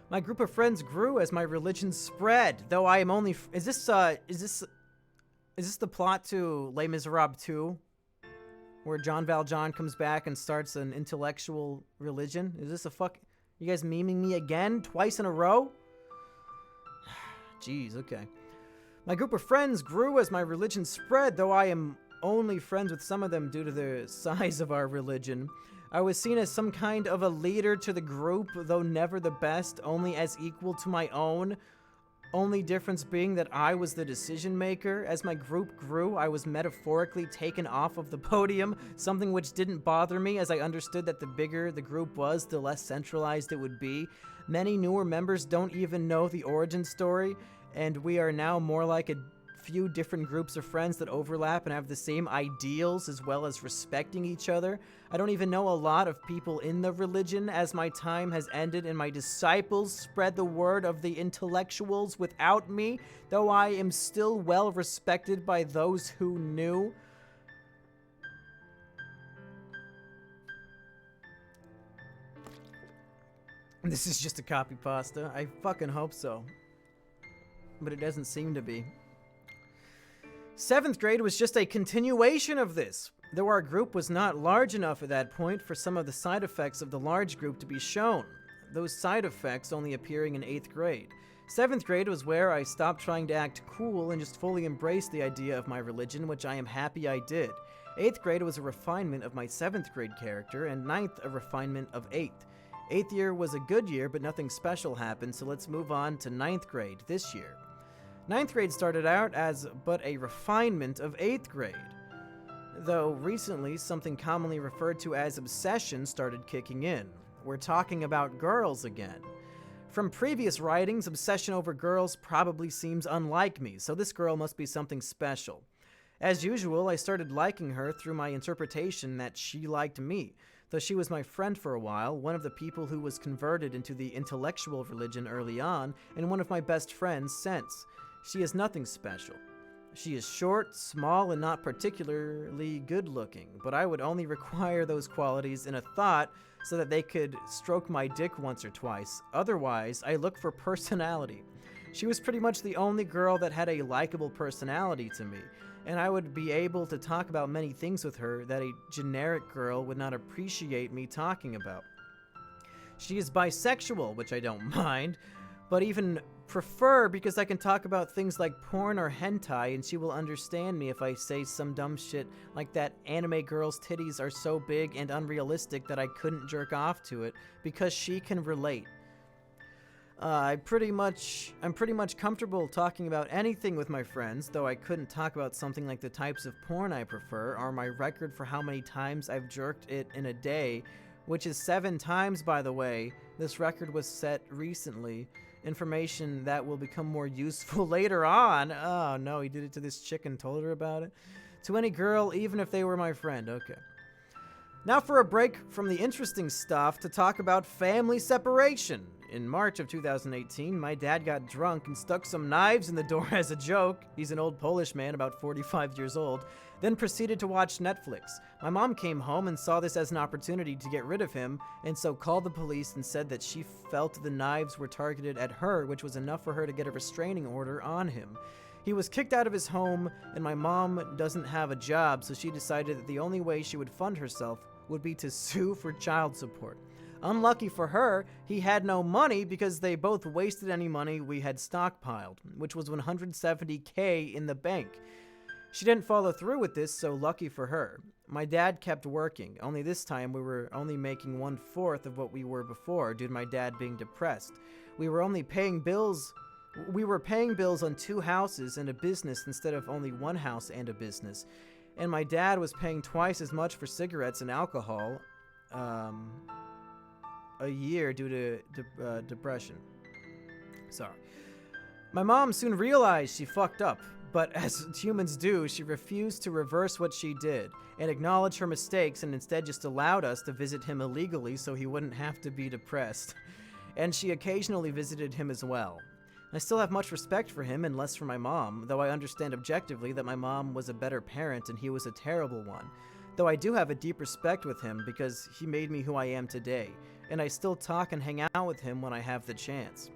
A: My group of friends grew as my religion spread, though I am only... Is this Is this the plot to Les Miserables 2? Where John Valjean comes back and starts an intellectual religion? Is this a fuck... You guys memeing me again? Twice in a row? Jeez, okay. My group of friends grew as my religion spread, though I am only friends with some of them due to the size of our religion. I was seen as some kind of a leader to the group, though never the best, only as equal to my own. Only difference being that I was the decision maker. As my group grew, I was metaphorically taken off of the podium, something which didn't bother me as I understood that the bigger the group was, the less centralized it would be. Many newer members don't even know the origin story, and we are now more like a few different groups of friends that overlap and have the same ideals as well as respecting each other. I don't even know a lot of people in the religion as my time has ended and my disciples spread the word of the intellectuals without me, though I am still well respected by those who knew. This is just a copy pasta. I fucking hope so. But it doesn't seem to be. 7th grade was just a continuation of this, though our group was not large enough at that point for some of the side effects of the large group to be shown, those side effects only appearing in 8th grade. 7th grade was where I stopped trying to act cool and just fully embraced the idea of my religion, which I am happy I did. 8th grade was a refinement of my 7th grade character, and 9th a refinement of 8th. 8th year was a good year, but nothing special happened, so let's move on to 9th grade this year. 9th grade started out as but a refinement of 8th grade, though recently something commonly referred to as obsession started kicking in. We're talking about girls again. From previous writings, obsession over girls probably seems unlike me, so this girl must be something special. As usual, I started liking her through my interpretation that she liked me. Though she was my friend for a while, one of the people who was converted into the intellectual religion early on, and one of my best friends since. She is nothing special. She is short, small, and not particularly good-looking, but I would only require those qualities in a thought so that they could stroke my dick once or twice. Otherwise, I look for personality. She was pretty much the only girl that had a likable personality to me, and I would be able to talk about many things with her that a generic girl would not appreciate me talking about. She is bisexual, which I don't mind, but even prefer because I can talk about things like porn or hentai and she will understand me if I say some dumb shit like that anime girl's titties are so big and unrealistic that I couldn't jerk off to it because she can relate. I'm pretty much comfortable talking about anything with my friends, though I couldn't talk about something like the types of porn I prefer or my record for how many times I've jerked it in a day, which is 7 times, by the way. This record was set recently. Information that will become more useful later on. Oh no, he did it to this chick and told her about it. To any girl, even if they were my friend. Okay. Now for a break from the interesting stuff to talk about family separation. In March of 2018, my dad got drunk and stuck some knives in the door as a joke. He's an old Polish man, about 45 years old, then proceeded to watch Netflix. My mom came home and saw this as an opportunity to get rid of him, and so called the police and said that she felt the knives were targeted at her, which was enough for her to get a restraining order on him. He was kicked out of his home, and my mom doesn't have a job, so she decided that the only way she would fund herself would be to sue for child support. Unlucky for her, he had no money because they both wasted any money we had stockpiled, which was $170K in the bank. She didn't follow through with this, so lucky for her. My dad kept working, only this time we were only making 1/4 of what we were before due to my dad being depressed. We were paying bills on 2 houses and a business instead of only 1 house and a business. And my dad was paying twice as much for cigarettes and alcohol a year due to depression. Sorry. My mom soon realized she fucked up, but as humans do, she refused to reverse what she did and acknowledge her mistakes and instead just allowed us to visit him illegally so he wouldn't have to be depressed. And she occasionally visited him as well. I still have much respect for him and less for my mom, though I understand objectively that my mom was a better parent and he was a terrible one. Though I do have a deep respect with him because he made me who I am today, and I still talk and hang out with him when I have the chance.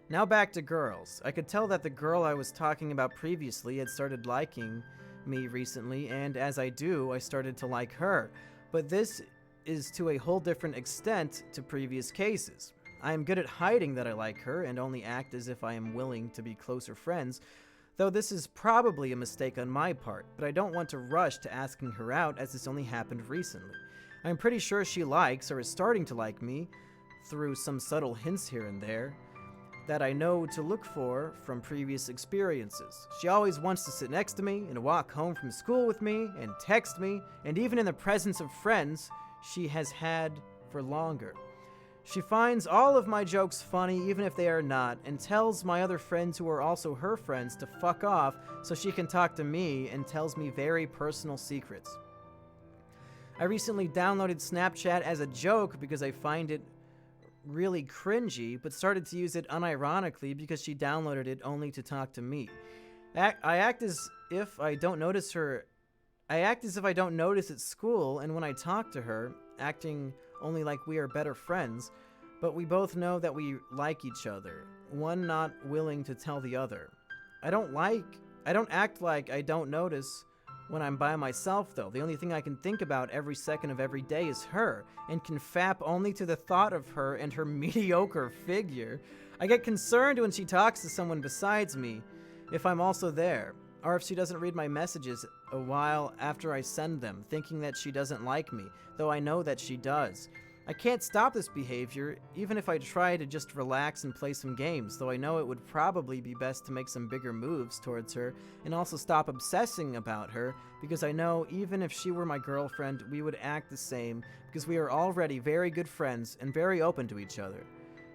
A: Now back to girls. I could tell that the girl I was talking about previously had started liking me recently, and as I do, I started to like her. But this is to a whole different extent to previous cases. I am good at hiding that I like her and only act as if I am willing to be closer friends, though this is probably a mistake on my part, but I don't want to rush to asking her out as this only happened recently. I'm pretty sure she likes or is starting to like me through some subtle hints here and there that I know to look for from previous experiences. She always wants to sit next to me and walk home from school with me and text me, and even in the presence of friends she has had for longer. She finds all of my jokes funny even if they are not, and tells my other friends who are also her friends to fuck off so she can talk to me, and tells me very personal secrets. I recently downloaded Snapchat as a joke because I find it really cringy, but started to use it unironically because she downloaded it only to talk to me. I act as if I don't notice at school, and when I talk to her, acting only like we are better friends, but we both know that we like each other, one not willing to tell the other. I don't act like I don't notice when I'm by myself, though. The only thing I can think about every second of every day is her, and can fap only to the thought of her and her mediocre figure. I get concerned when she talks to someone besides me, if I'm also there, or if she doesn't read my messages a while after I send them, thinking that she doesn't like me, though I know that she does. I can't stop this behavior, even if I try to just relax and play some games, though I know it would probably be best to make some bigger moves towards her, and also stop obsessing about her, because I know even if she were my girlfriend, we would act the same, because we are already very good friends and very open to each other.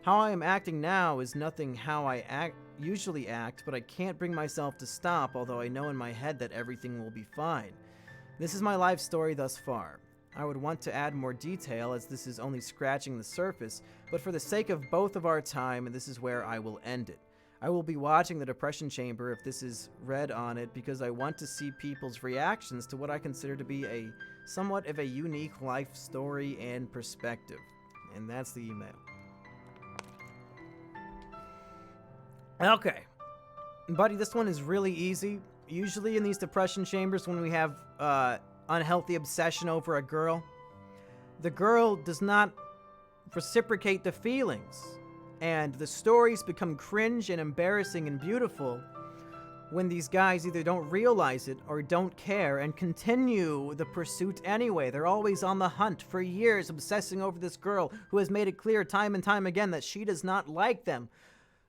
A: How I am acting now is nothing how I usually act, but I can't bring myself to stop, although I know in my head that everything will be fine. This is my life story thus far. I would want to add more detail, as this is only scratching the surface, but for the sake of both of our time, this is where I will end it. I will be watching the Depression Chamber if this is read on it, because I want to see people's reactions to what I consider to be a somewhat of a unique life story and perspective. And that's the email. Okay. Buddy, this one is really easy. Usually in these Depression Chambers, when we have, unhealthy obsession over a girl, the girl does not reciprocate the feelings, and the stories become cringe and embarrassing and beautiful when these guys either don't realize it or don't care and continue the pursuit anyway. They're always on the hunt for years, obsessing over this girl who has made it clear time and time again that she does not like them.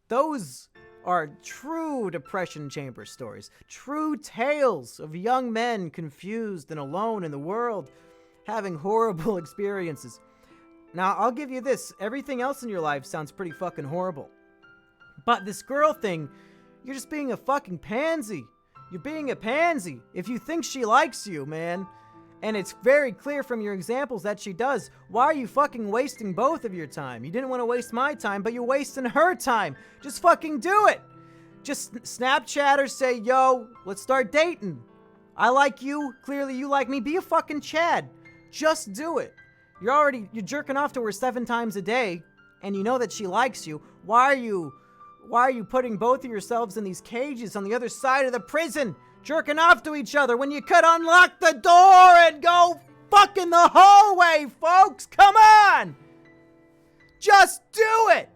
A: Those are true Depression Chamber stories, true tales of young men confused and alone in the world, having horrible experiences. Now, I'll give you this, everything else in your life sounds pretty fucking horrible. But this girl thing, you're just being a fucking pansy. You're being a pansy. If you think she likes you, man, and it's very clear from your examples that she does, why are you fucking wasting both of your time? You didn't want to waste my time, but you're wasting her time. Just fucking do it. Just Snapchat her, say, yo, let's start dating. I like you. Clearly you like me. Be a fucking Chad. Just do it. You're jerking off to her 7 times a day, and you know that she likes you. Why are you putting both of yourselves in these cages on the other side of the prison, jerking off to each other, when you could unlock the door and go fuck in the hallway, folks? Come on! Just do it!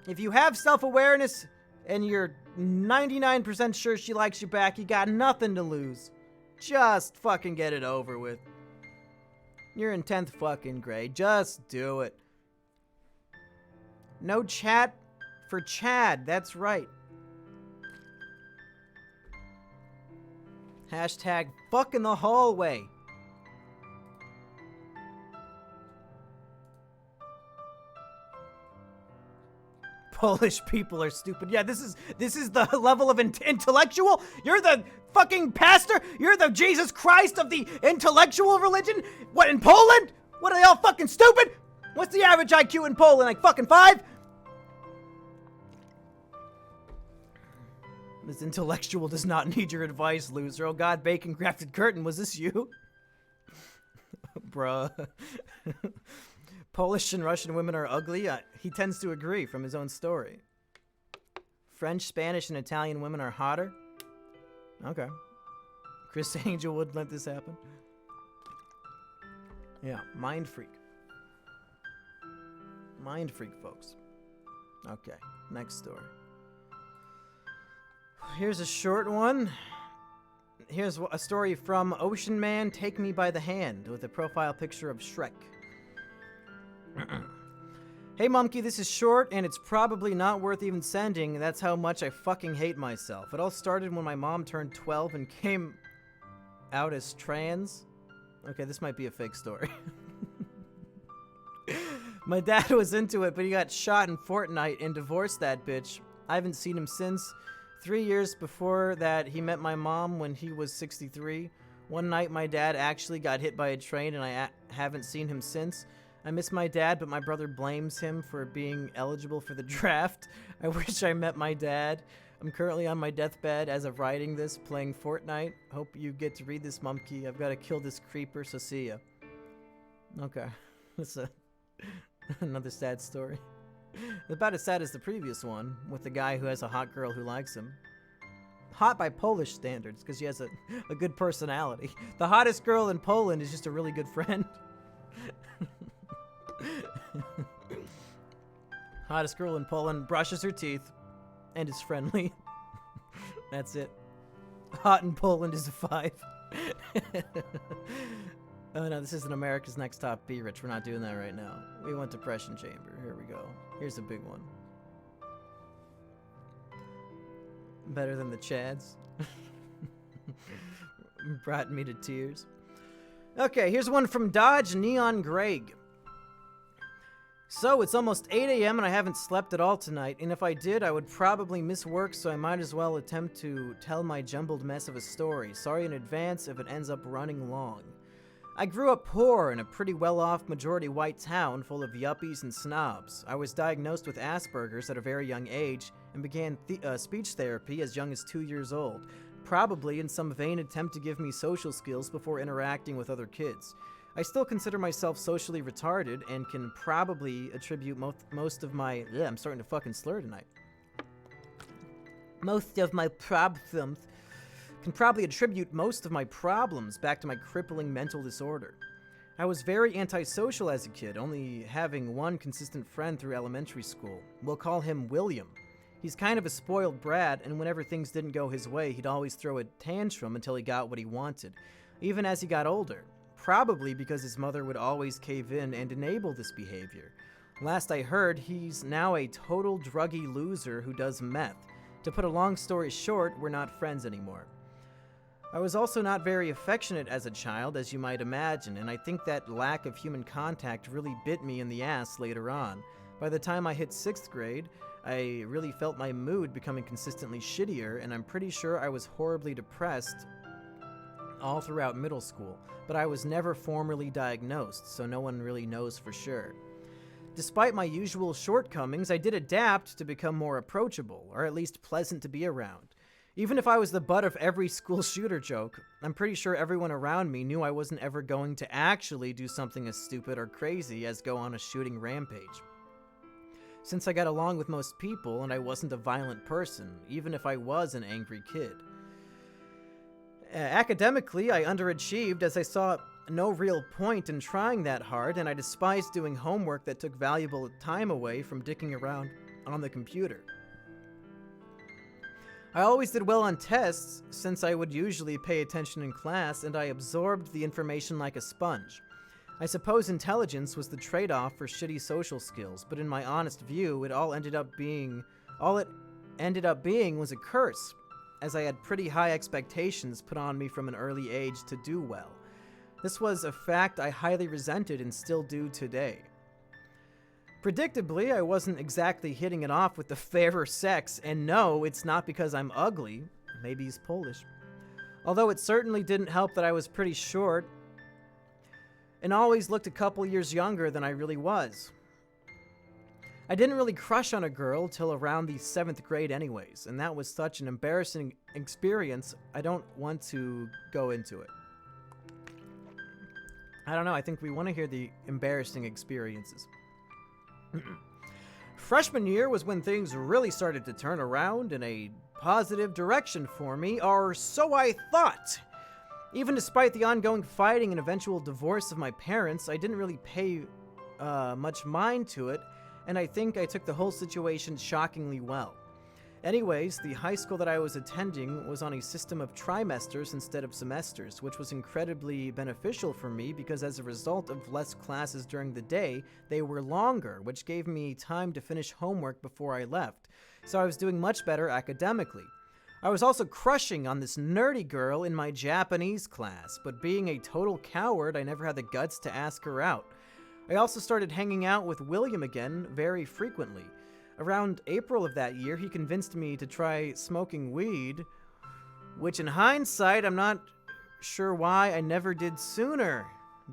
A: If you have self-awareness and you're 99% sure she likes you back, you got nothing to lose. Just fucking get it over with. You're in 10th fucking grade. Just do it. No chat for Chad. That's right. Hashtag fuck in the hallway. Polish people are stupid. Yeah, this is the level of intellectual. You're the fucking pastor. You're the Jesus Christ of the intellectual religion. What, in Poland? What, are they all fucking stupid? What's the average IQ in Poland? Like fucking 5? This intellectual does not need your advice, loser. Oh god, bacon crafted curtain, was this you? Bruh. Polish and Russian women are ugly? He tends to agree from his own story. French, Spanish, and Italian women are hotter? Okay. Chris Angel wouldn't let this happen. Yeah, mind freak. Mind freak, folks. Okay, next story. Here's a short one. Here's a story from Ocean Man, Take Me by the Hand, with a profile picture of Shrek. Hey Mumkey, this is short, and it's probably not worth even sending. That's how much I fucking hate myself. It all started when my mom turned 12 and came out as trans. Okay, this might be a fake story. My dad was into it, but he got shot in Fortnite and divorced that bitch. I haven't seen him since. 3 years before that, he met my mom when he was 63. One night, my dad actually got hit by a train, and I haven't seen him since. I miss my dad, but my brother blames him for being eligible for the draft. I wish I met my dad. I'm currently on my deathbed as of writing this, playing Fortnite. Hope you get to read this, Mumkey. I've got to kill this creeper, so see ya. Okay. That's another sad story. About as sad as the previous one, with the guy who has a hot girl who likes him. Hot by Polish standards, because she has a good personality. The hottest girl in Poland is just a really good friend. Hottest girl in Poland brushes her teeth and is friendly. That's it. Hot in Poland is a 5. Oh no, this isn't America's Next Top B, Rich. We're not doing that right now. We want Depression Chamber. Here we go. Here's a big one. Better than the Chads. Brought me to tears. Okay, here's one from Dodge Neon Greg. So, it's almost 8 a.m. and I haven't slept at all tonight, and if I did, I would probably miss work, so I might as well attempt to tell my jumbled mess of a story. Sorry in advance if it ends up running long. I grew up poor in a pretty well-off majority-white town full of yuppies and snobs. I was diagnosed with Asperger's at a very young age and began speech therapy as young as 2 years old, probably in some vain attempt to give me social skills before interacting with other kids. I still consider myself socially retarded and can probably attribute most of my... Yeah, I'm starting to fucking slur tonight. Most of my problems... Can probably attribute most of my problems back to my crippling mental disorder. I was very antisocial as a kid, only having one consistent friend through elementary school. We'll call him William. He's kind of a spoiled brat, and whenever things didn't go his way, he'd always throw a tantrum until he got what he wanted, even as he got older. Probably because his mother would always cave in and enable this behavior. Last I heard, he's now a total druggy loser who does meth. To put a long story short, we're not friends anymore. I was also not very affectionate as a child, as you might imagine, and I think that lack of human contact really bit me in the ass later on. By the time I hit 6th grade, I really felt my mood becoming consistently shittier, and I'm pretty sure I was horribly depressed all throughout middle school, but I was never formally diagnosed, so no one really knows for sure. Despite my usual shortcomings, I did adapt to become more approachable, or at least pleasant to be around. Even if I was the butt of every school shooter joke, I'm pretty sure everyone around me knew I wasn't ever going to actually do something as stupid or crazy as go on a shooting rampage. Since I got along with most people and I wasn't a violent person, even if I was an angry kid. Academically, I underachieved as I saw no real point in trying that hard, and I despised doing homework that took valuable time away from dicking around on the computer. I always did well on tests, since I would usually pay attention in class, and I absorbed the information like a sponge. I suppose intelligence was the trade-off for shitty social skills, but in my honest view, it ended up being was a curse, as I had pretty high expectations put on me from an early age to do well. This was a fact I highly resented and still do today. Predictably, I wasn't exactly hitting it off with the fairer sex, and no, it's not because I'm ugly. Maybe he's Polish. Although it certainly didn't help that I was pretty short, and always looked a couple years younger than I really was. I didn't really crush on a girl till around the 7th grade anyways, and that was such an embarrassing experience, I don't want to go into it. I don't know. I think we want to hear the embarrassing experiences. Freshman year was when things really started to turn around in a positive direction for me, or so I thought. Even despite the ongoing fighting and eventual divorce of my parents, I didn't really pay much mind to it, and I think I took the whole situation shockingly well. Anyways, the high school that I was attending was on a system of trimesters instead of semesters, which was incredibly beneficial for me because as a result of less classes during the day, they were longer, which gave me time to finish homework before I left, so I was doing much better academically. I was also crushing on this nerdy girl in my Japanese class, but being a total coward, I never had the guts to ask her out. I also started hanging out with William again very frequently. Around April of that year, he convinced me to try smoking weed, which in hindsight, I'm not sure why I never did sooner.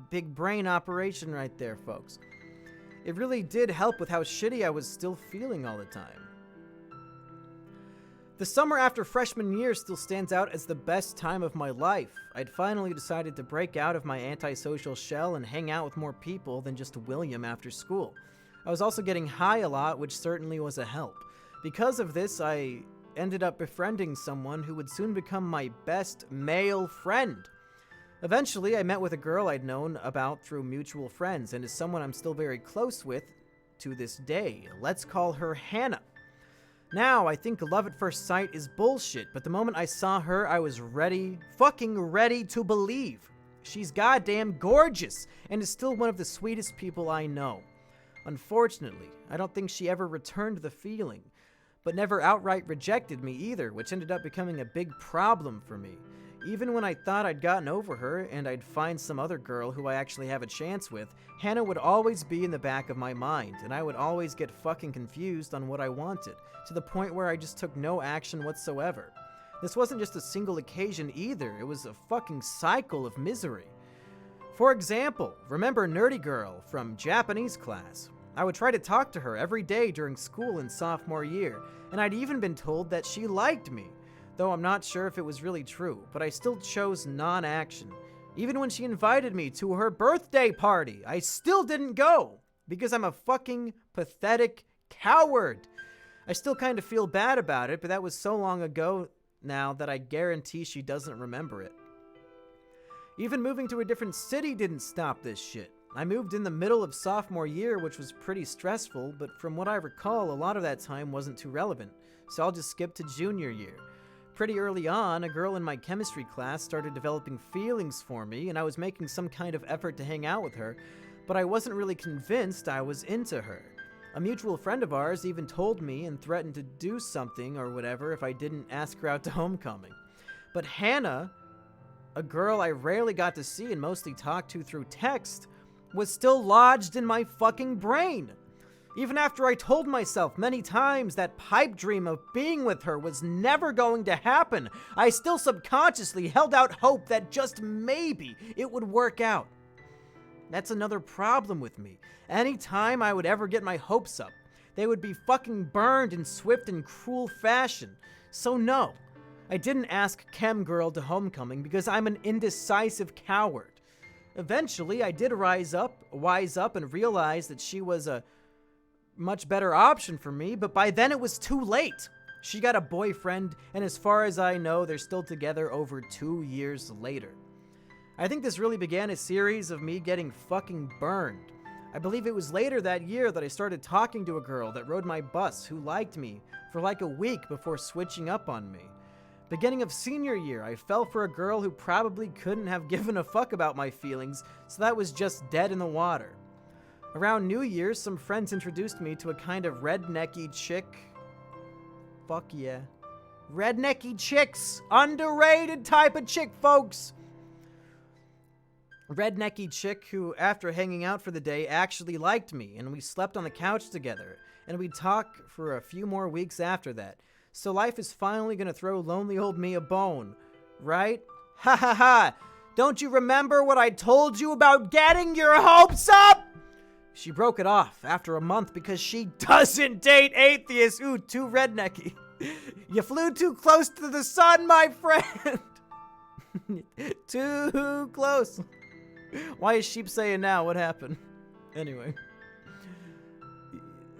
A: Big brain operation right there, folks. It really did help with how shitty I was still feeling all the time. The summer after freshman year still stands out as the best time of my life. I'd finally decided to break out of my antisocial shell and hang out with more people than just William after school. I was also getting high a lot, which certainly was a help. Because of this, I ended up befriending someone who would soon become my best male friend. Eventually, I met with a girl I'd known about through mutual friends and is someone I'm still very close with to this day. Let's call her Hannah. Now, I think love at first sight is bullshit, but the moment I saw her, I was fucking ready to believe. She's goddamn gorgeous and is still one of the sweetest people I know. Unfortunately, I don't think she ever returned the feeling, but never outright rejected me either, which ended up becoming a big problem for me. Even when I thought I'd gotten over her and I'd find some other girl who I actually have a chance with, Hannah would always be in the back of my mind, and I would always get fucking confused on what I wanted, to the point where I just took no action whatsoever. This wasn't just a single occasion either, it was a fucking cycle of misery. For example, remember Nerdy Girl from Japanese class? I would try to talk to her every day during school in sophomore year, and I'd even been told that she liked me, though I'm not sure if it was really true, but I still chose non-action. Even when she invited me to her birthday party, I still didn't go, because I'm a fucking pathetic coward. I still kind of feel bad about it, but that was so long ago now that I guarantee she doesn't remember it. Even moving to a different city didn't stop this shit. I moved in the middle of sophomore year, which was pretty stressful, but from what I recall, a lot of that time wasn't too relevant, so I'll just skip to junior year. Pretty early on, a girl in my chemistry class started developing feelings for me, and I was making some kind of effort to hang out with her, but I wasn't really convinced I was into her. A mutual friend of ours even told me and threatened to do something or whatever if I didn't ask her out to homecoming. But Hannah, a girl I rarely got to see and mostly talked to through text, was still lodged in my fucking brain. Even after I told myself many times that pipe dream of being with her was never going to happen, I still subconsciously held out hope that just maybe it would work out. That's another problem with me. Anytime I would ever get my hopes up, they would be fucking burned in swift and cruel fashion. So no, I didn't ask Chem Girl to homecoming because I'm an indecisive coward. Eventually, I did wise up and realize that she was a much better option for me, but by then it was too late. She got a boyfriend, and as far as I know, they're still together over 2 years later. I think this really began a series of me getting fucking burned. I believe it was later that year that I started talking to a girl that rode my bus who liked me for like a week before switching up on me. Beginning of senior year, I fell for a girl who probably couldn't have given a fuck about my feelings, so that was just dead in the water. Around New Year's, some friends introduced me to a kind of rednecky chick. Fuck yeah. Rednecky chicks! Underrated type of chick, folks! Rednecky chick who, after hanging out for the day, actually liked me, and we slept on the couch together, and we'd talk for a few more weeks after that. So life is finally gonna throw lonely old me a bone, right? Ha ha ha! Don't you remember what I told you about getting your hopes up? She broke it off after a month because she doesn't date atheists. Ooh, too rednecky. You flew too close to the sun, my friend. Too close. Why is Sheep saying now? What happened? Anyway.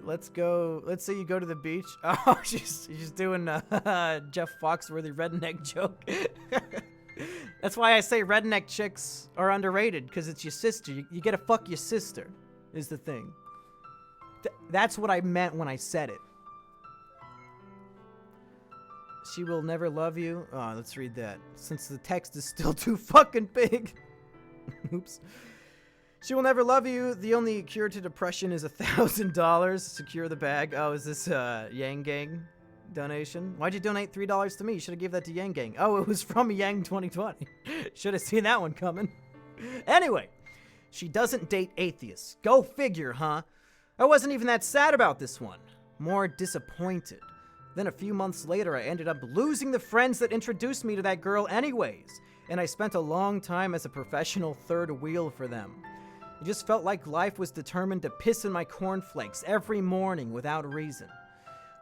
A: Let's go. Let's say you go to the beach. Oh, she's doing Jeff Foxworthy redneck joke. That's why I say redneck chicks are underrated, because it's your sister. You gotta fuck your sister, is the thing. That's what I meant when I said it. She will never love you. Oh, let's read that. Since the text is still too fucking big. Oops. She will never love you. The only cure to depression is $1,000. Secure the bag. Oh, is this Yang Gang donation? Why'd you donate $3 to me? You should have gave that to Yang Gang. Oh, it was from Yang 2020. Should have seen that one coming. Anyway, she doesn't date atheists. Go figure, huh? I wasn't even that sad about this one. More disappointed. Then a few months later, I ended up losing the friends that introduced me to that girl anyways. And I spent a long time as a professional third wheel for them. It just felt like life was determined to piss in my cornflakes every morning without reason.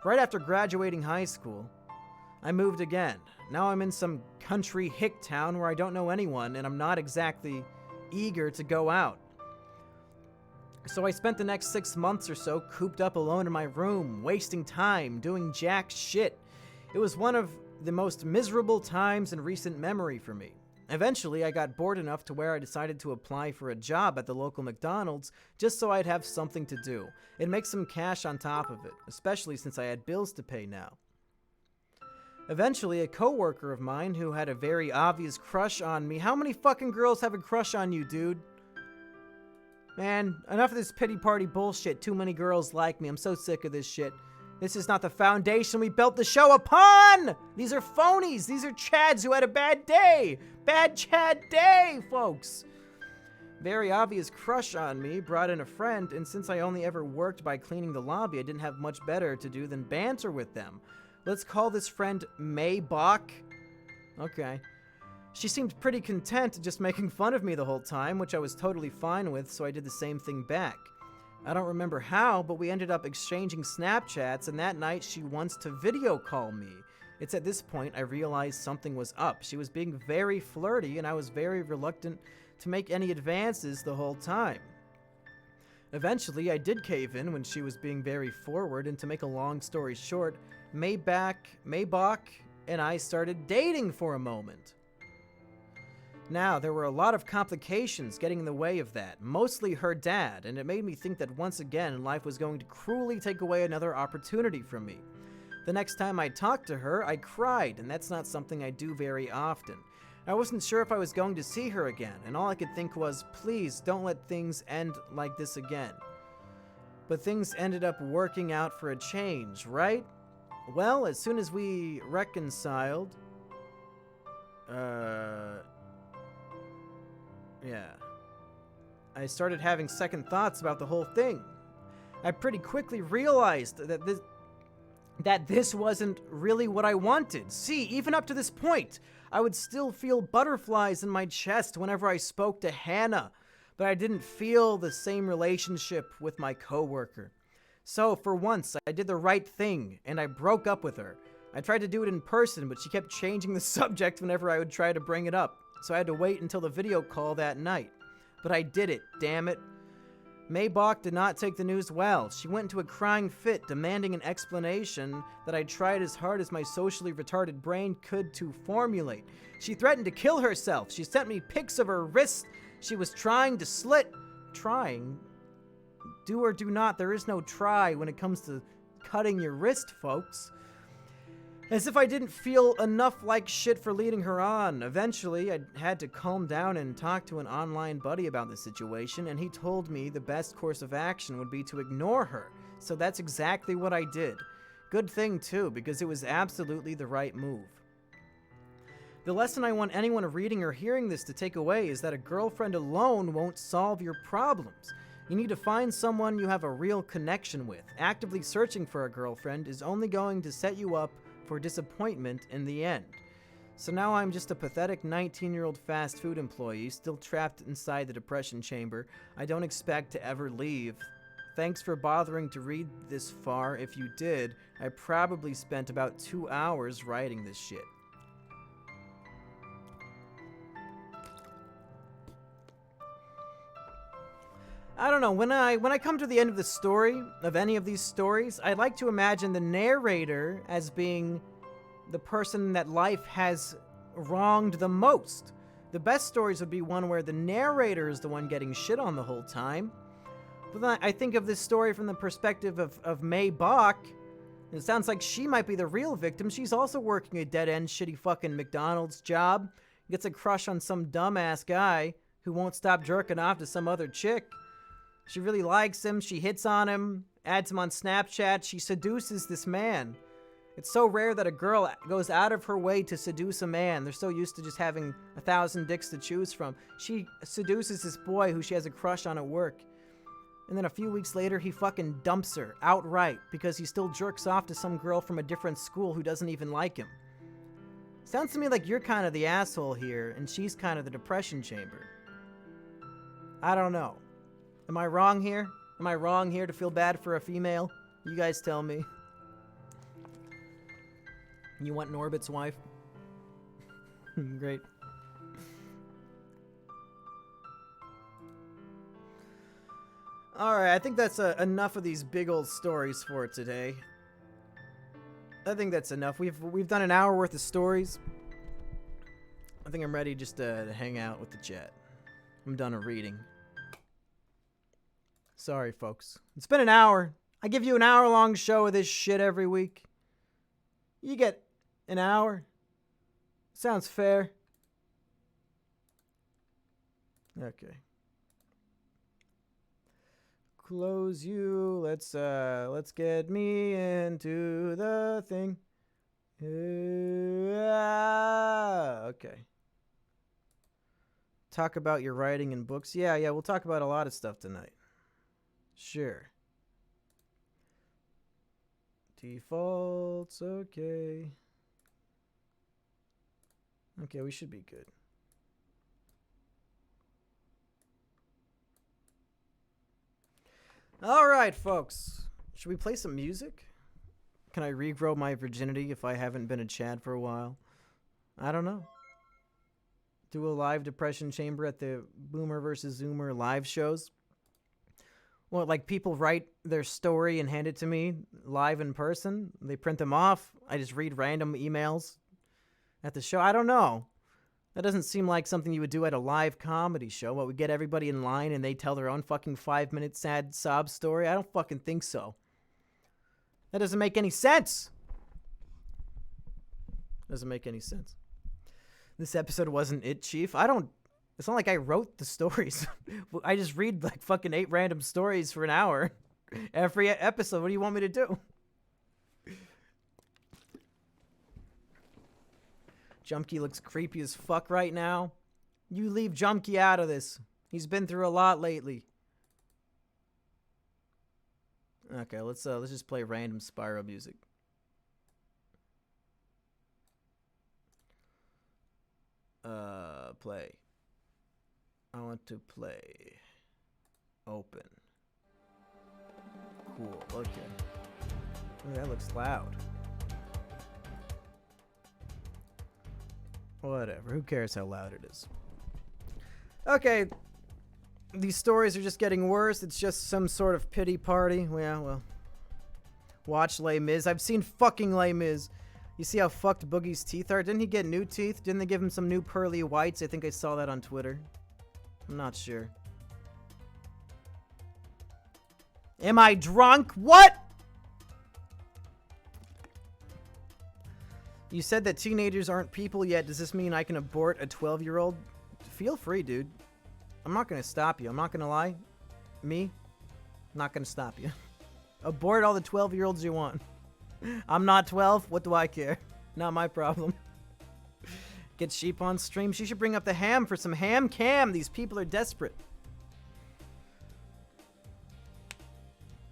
A: Right after graduating high school, I moved again. Now I'm in some country hick town where I don't know anyone and I'm not exactly eager to go out. So I spent the next 6 months or so cooped up alone in my room, wasting time, doing jack shit. It was one of the most miserable times in recent memory for me. Eventually, I got bored enough to where I decided to apply for a job at the local McDonald's just so I'd have something to do and make some cash on top of it, especially since I had bills to pay now. Eventually, a coworker of mine who had a very obvious crush on me. How many fucking girls have a crush on you, dude? Man, enough of this pity party bullshit. Too many girls like me. I'm so sick of this shit. This is not the foundation we built the show upon! These are phonies! These are Chads who had a bad day! Bad Chad day, folks! Very obvious crush on me, brought in a friend, and since I only ever worked by cleaning the lobby, I didn't have much better to do than banter with them. Let's call this friend May Bach. Okay. She seemed pretty content just making fun of me the whole time, which I was totally fine with, so I did the same thing back. I don't remember how, but we ended up exchanging Snapchats, and that night she wants to video call me. It's at this point I realized something was up. She was being very flirty, and I was very reluctant to make any advances the whole time. Eventually, I did cave in when she was being very forward, and to make a long story short, Maybach and I started dating for a moment. Now, there were a lot of complications getting in the way of that, mostly her dad, and it made me think that once again life was going to cruelly take away another opportunity from me. The next time I talked to her, I cried, and that's not something I do very often. I wasn't sure if I was going to see her again, and all I could think was, please don't let things end like this again. But things ended up working out for a change, right? Well, as soon as we reconciled, I started having second thoughts about the whole thing. I pretty quickly realized that this wasn't really what I wanted. See, even up to this point, I would still feel butterflies in my chest whenever I spoke to Hannah, but I didn't feel the same relationship with my coworker. So, for once, I did the right thing, and I broke up with her. I tried to do it in person, but she kept changing the subject whenever I would try to bring it up, so I had to wait until the video call that night. But I did it, damn it. Maybach did not take the news well. She went into a crying fit, demanding an explanation that I tried as hard as my socially retarded brain could to formulate. She threatened to kill herself. She sent me pics of her wrists. She was trying to slit. Trying? Do or do not. There is no try when it comes to cutting your wrist, folks. As if I didn't feel enough like shit for leading her on. Eventually, I had to calm down and talk to an online buddy about the situation, and he told me the best course of action would be to ignore her. So that's exactly what I did. Good thing, too, because it was absolutely the right move. The lesson I want anyone reading or hearing this to take away is that a girlfriend alone won't solve your problems. You need to find someone you have a real connection with. Actively searching for a girlfriend is only going to set you up for disappointment in the end. So now I'm just a pathetic 19-year-old fast food employee still trapped inside the depression chamber. I don't expect to ever leave. Thanks for bothering to read this far. If you did, I probably spent about 2 hours writing this shit. I don't know. When I come to the end of the story, of any of these stories, I'd like to imagine the narrator as being the person that life has wronged the most. The best stories would be one where the narrator is the one getting shit on the whole time. But then I think of this story from the perspective of May Bach. And it sounds like she might be the real victim. She's also working a dead-end, shitty fucking McDonald's job. Gets a crush on some dumbass guy who won't stop jerking off to some other chick. She really likes him. She hits on him, adds him on Snapchat. She seduces this man. It's so rare that a girl goes out of her way to seduce a man. They're so used to just having 1,000 dicks to choose from. She seduces this boy who she has a crush on at work. And then a few weeks later, he fucking dumps her outright because he still jerks off to some girl from a different school who doesn't even like him. Sounds to me like you're kind of the asshole here, and she's kind of the depression chamber. I don't know. Am I wrong here? Am I wrong here to feel bad for a female? You guys tell me. You want Norbit's wife? Great. Alright, I think that's enough of these big old stories for today. I think that's enough. We've done an hour worth of stories. I think I'm ready just to hang out with the chat. I'm done with reading. Sorry, folks. It's been an hour. I give you an hour-long show of this shit every week. You get an hour. Sounds fair. Okay. Close you. Let's get me into the thing. Okay. Talk about your writing and books. Yeah, we'll talk about a lot of stuff tonight. Sure. Defaults, okay. Okay, we should be good. Alright, folks. Should we play some music? Can I regrow my virginity if I haven't been a Chad for a while? I don't know. Do a live depression chamber at the Boomer vs. Zoomer live shows? Well, like people write their story and hand it to me live in person. They print them off. I just read random emails at the show. I don't know. That doesn't seem like something you would do at a live comedy show. What, we get everybody in line and they tell their own fucking 5-minute sad sob story? I don't fucking think so. That doesn't make any sense. Doesn't make any sense. This episode wasn't it, Chief. It's not like I wrote the stories. I just read like fucking 8 random stories for an hour. Every episode. What do you want me to do? Jumpkey looks creepy as fuck right now. You leave Jumpkey out of this. He's been through a lot lately. Okay, let's just play random Spyro music. Play. I want to play. Open. Cool, okay. Oh, that looks loud. Whatever, who cares how loud it is? Okay. These stories are just getting worse. It's just some sort of pity party. Yeah, well. Watch Les Mis. I've seen fucking Les Mis. You see how fucked Boogie's teeth are? Didn't he get new teeth? Didn't they give him some new pearly whites? I think I saw that on Twitter. I'm not sure. Am I drunk? What? You said that teenagers aren't people yet. Does this mean I can abort a 12-year-old? Feel free, dude. I'm not going to stop you. I'm not going to lie. Me? I'm not going to stop you. Abort all the 12-year-olds you want. I'm not 12. What do I care? Not my problem. Get sheep on stream. She should bring up the ham for some ham cam. These people are desperate.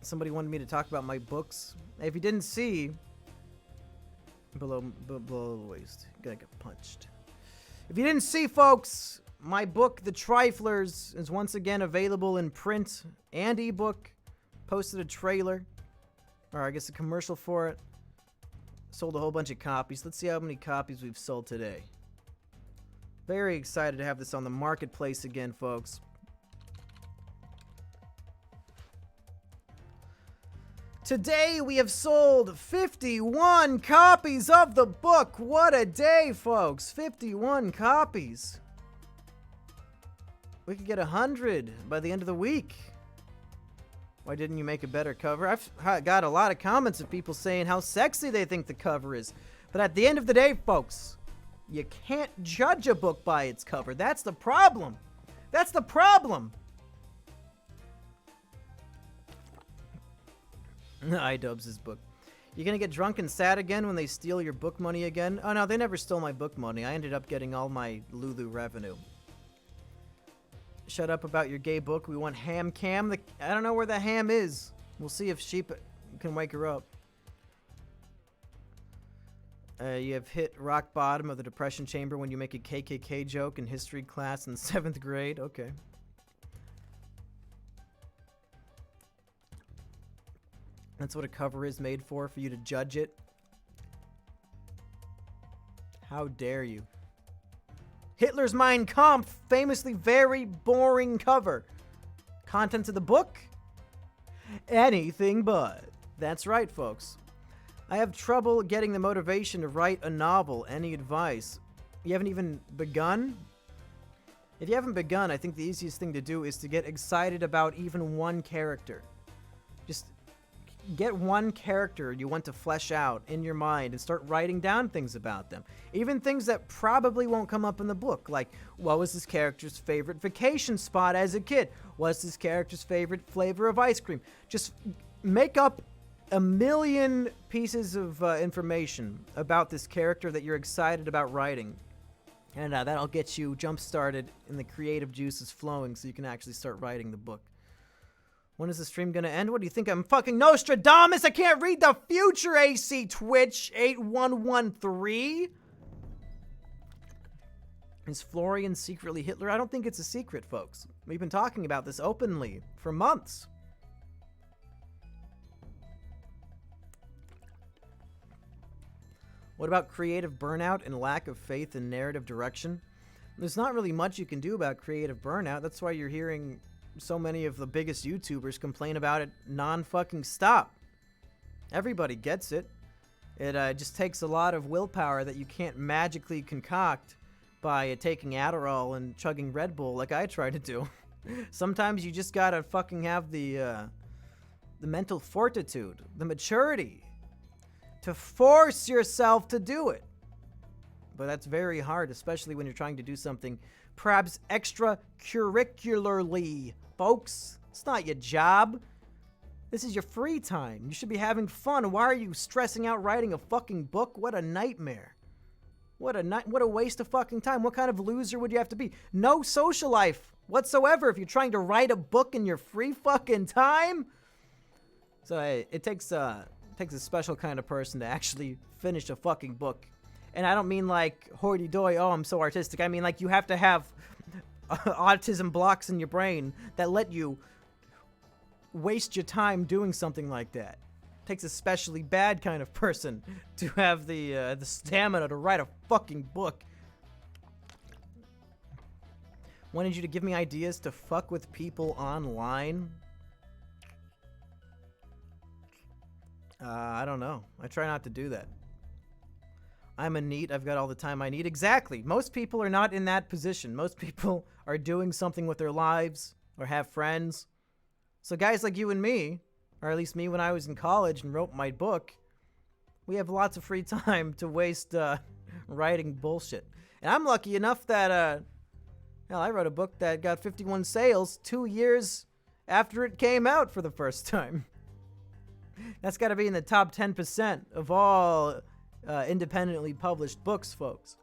A: Somebody wanted me to talk about my books. If you didn't see... Below the waist. Gonna get punched. If you didn't see, folks, my book, The Triflers, is once again available in print and ebook. Posted a trailer. Or I guess a commercial for it. Sold a whole bunch of copies. Let's see how many copies we've sold today. Very excited to have this on the marketplace again, folks. Today we have sold 51 copies of the book. What a day, folks. 51 copies. We could get 100 by the end of the week. Why didn't you make a better cover? I've got a lot of comments of people saying how sexy they think the cover is. But at the end of the day, folks, you can't judge a book by its cover. That's the problem. That's the problem. iDubbbz' book. You gonna get drunk and sad again when they steal your book money again? Oh no, they never stole my book money. I ended up getting all my Lulu revenue. Shut up about your gay book. We want ham cam. I don't know where the ham is. We'll see if Sheep can wake her up. You have hit rock bottom of the depression chamber when you make a KKK joke in history class in 7th grade. Okay. That's what a cover is made for you to judge it. How dare you? Hitler's Mein Kampf, famously very boring cover. Contents of the book? Anything but. That's right, folks. I have trouble getting the motivation to write a novel. Any advice? You haven't even begun? If you haven't begun, I think the easiest thing to do is to get excited about even one character. Just get one character you want to flesh out in your mind and start writing down things about them. Even things that probably won't come up in the book, like what was this character's favorite vacation spot as a kid? What's this character's favorite flavor of ice cream? Just make up a million pieces of information about this character that you're excited about writing. And that'll get you jump-started and the creative juices flowing so you can actually start writing the book. When is the stream gonna end? What do you think? I'm fucking Nostradamus? I can't read the future, AC Twitch 8113. Is Florian secretly Hitler? I don't think it's a secret, folks. We've been talking about this openly for months. What about creative burnout and lack of faith in narrative direction? There's not really much you can do about creative burnout. That's why you're hearing so many of the biggest YouTubers complain about it non-fucking stop. Everybody gets it. It just takes a lot of willpower that you can't magically concoct by taking Adderall and chugging Red Bull like I try to do. Sometimes you just gotta fucking have the mental fortitude, the maturity to force yourself to do it. But that's very hard, especially when you're trying to do something perhaps extracurricularly. Folks, it's not your job. This is your free time. You should be having fun. Why are you stressing out writing a fucking book? What a nightmare. What a waste of fucking time. What kind of loser would you have to be? No social life whatsoever if you're trying to write a book in your free fucking time. So it takes a special kind of person to actually finish a fucking book. And I don't mean like hoity-toity, oh, I'm so artistic. I mean like you have to have autism blocks in your brain that let you waste your time doing something like that. It takes a especially bad kind of person to have the stamina to write a fucking book. Wanted you to give me ideas to fuck with people online. I don't know. I try not to do that. I'm a NEET. I've got all the time I need. Exactly. Most people are not in that position. Most people are doing something with their lives or have friends. So guys like you and me, or at least me when I was in college and wrote my book, we have lots of free time to waste writing bullshit. And I'm lucky enough that I wrote a book that got 51 sales 2 years after it came out for the first time. That's got to be in the top 10% of all independently published books, folks.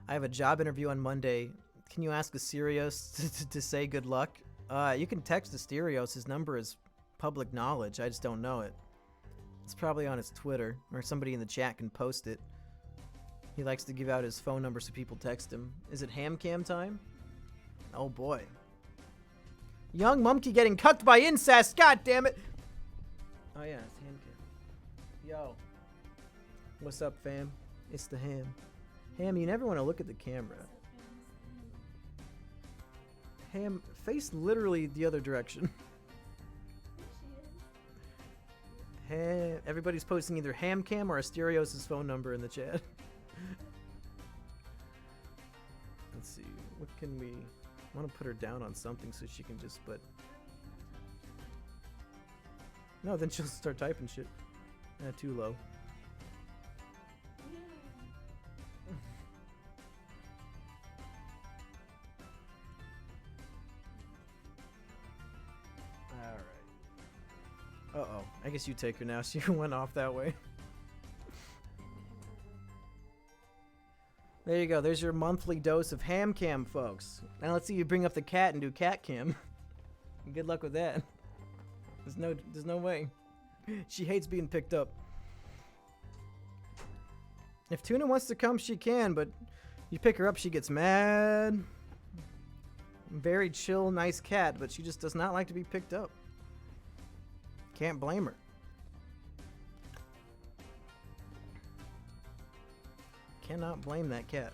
A: I have a job interview on Monday. Can you ask Asterios to say good luck? You can text Asterios. His number is public knowledge. I just don't know it. It's probably on his Twitter, or somebody in the chat can post it. He likes to give out his phone number so people text him. Is it ham cam time? Oh boy. Young Mumkey getting cucked by incest. God damn it. Oh yeah, it's ham cam. Yo. What's up, fam? It's the ham. Ham, you never want to look at the camera. Ham, face literally the other direction. Everybody's posting either Hamcam or Asterios' phone number in the chat. Let's see. What can we... I want to put her down on something so she can just, but... No, then she'll start typing shit. Too low. Alright. Uh-oh. I guess you take her now. She went off that way. There you go. There's your monthly dose of ham cam, folks. Now let's see you bring up the cat and do cat cam. Good luck with that. There's no way. She hates being picked up. If Tuna wants to come, she can, but you pick her up, she gets mad. Very chill, nice cat, but she just does not like to be picked up. Can't blame her. Cannot blame that cat.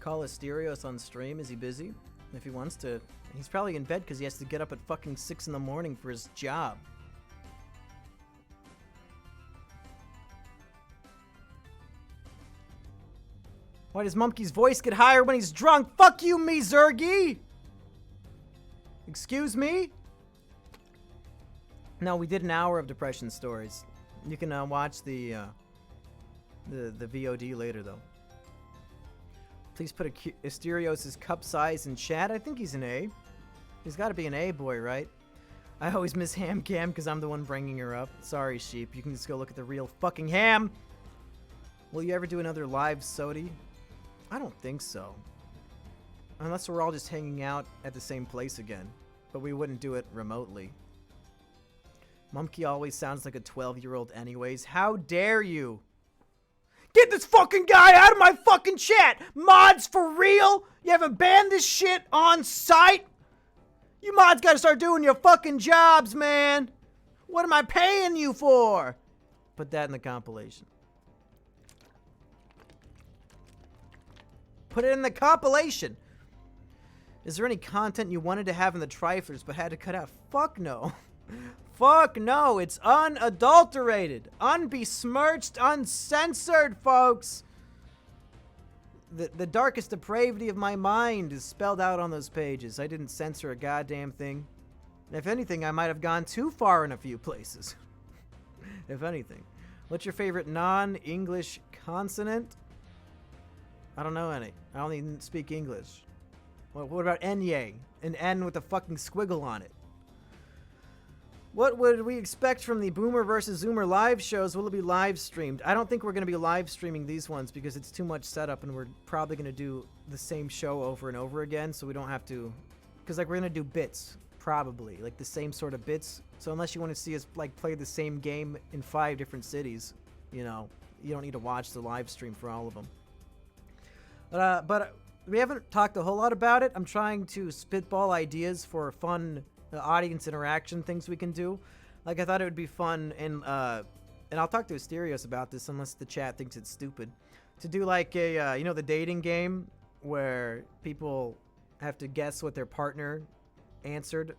A: Call Asterios on stream. Is he busy? If he wants to. He's probably in bed because he has to get up at fucking 6 in the morning for his job. Why does Mumkey's voice get higher when he's drunk? Fuck you, me Zergy! Excuse me? No, we did an hour of depression stories. You can watch the VOD later, though. Please put Asterios' cup size in chat. I think he's an A. He's got to be an A boy, right? I always miss Ham Cam because I'm the one bringing her up. Sorry, sheep. You can just go look at the real fucking ham. Will you ever do another live Sodi? I don't think so. Unless we're all just hanging out at the same place again. But we wouldn't do it remotely. Mumkey always sounds like a 12-year-old anyways. How dare you? Get this fucking guy out of my fucking chat! Mods, for real? You haven't banned this shit on site? You mods gotta start doing your fucking jobs, man! What am I paying you for? Put that in the compilation. Put it in the compilation! Is there any content you wanted to have in the Triflers but had to cut out? Fuck no. Fuck no, it's unadulterated, unbesmirched, uncensored, folks. The darkest depravity of my mind is spelled out on those pages. I didn't censor a goddamn thing. If anything, I might have gone too far in a few places. If anything. What's your favorite non-English consonant? I don't know any. I don't even speak English. What about Enye? An N with a fucking squiggle on it. What would we expect from the Boomer vs. Zoomer live shows? Will it be live streamed? I don't think we're going to be live streaming these ones because it's too much setup and we're probably going to do the same show over and over again, so we don't have to... Because, like, we're going to do bits, probably. Like, the same sort of bits. So unless you want to see us, like, play the same game in 5 different cities, you know, you don't need to watch the live stream for all of them. But we haven't talked a whole lot about it. I'm trying to spitball ideas for fun... audience interaction things we can do. Like, I thought it would be fun, and I'll talk to Asterios about this unless the chat thinks it's stupid, to do like a, you know, the dating game where people have to guess what their partner answered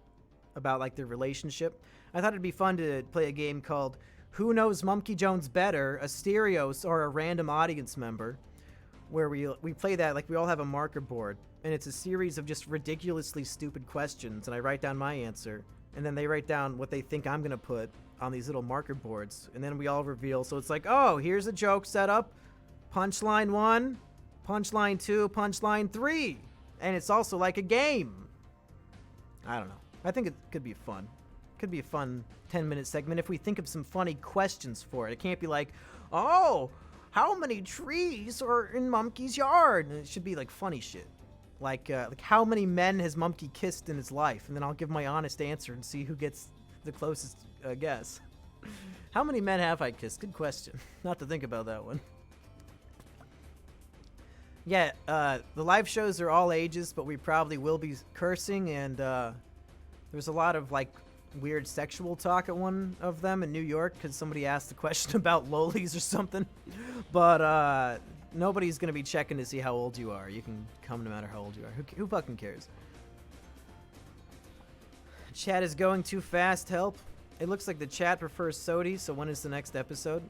A: about, like, their relationship. I thought it'd be fun to play a game called Who Knows Mumkey Jones Better, Asterios or a random audience member, where we play that, like, we all have a marker board. And it's a series of just ridiculously stupid questions, and I write down my answer, and then they write down what they think I'm gonna put on these little marker boards, and then we all reveal. So it's like, oh, here's a joke setup, punchline 1, punchline 2, punchline 3, and it's also like a game. I don't know. I think it could be fun. Could be a fun 10-minute segment if we think of some funny questions for it. It can't be like, oh, how many trees are in Mumkey's yard? And it should be like funny shit. Like how many men has Mumkey kissed in his life? And then I'll give my honest answer and see who gets the closest guess. How many men have I kissed? Good question. Not to think about that one. Yeah, the live shows are all ages, but we probably will be cursing, and there's a lot of, like, weird sexual talk at one of them in New York because somebody asked a question about lolis or something. But, nobody's going to be checking to see how old you are. You can come no matter how old you are. Who fucking cares? Chat is going too fast, help. It looks like the chat prefers Sodi, so when is the next episode?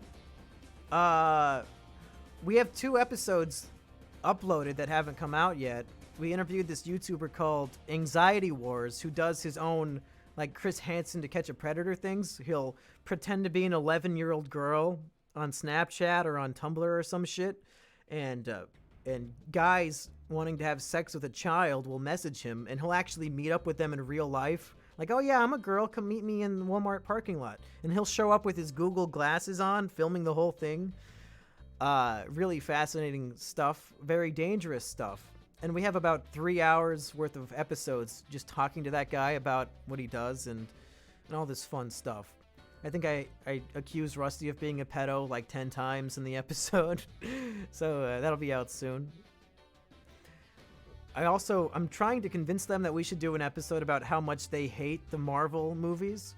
A: We have 2 episodes uploaded that haven't come out yet. We interviewed this YouTuber called Anxiety Wars who does his own, like, Chris Hansen to Catch a Predator things. He'll pretend to be an 11-year-old girl on Snapchat or on Tumblr or some shit, and guys wanting to have sex with a child will message him, and he'll actually meet up with them in real life. Like, oh yeah, I'm a girl, come meet me in the Walmart parking lot. And he'll show up with his Google glasses on, filming the whole thing. Really fascinating stuff, very dangerous stuff. And we have about 3 hours worth of episodes just talking to that guy about what he does and all this fun stuff. I think I accused Rusty of being a pedo like 10 times in the episode. So that'll be out soon. I'm trying to convince them that we should do an episode about how much they hate the Marvel movies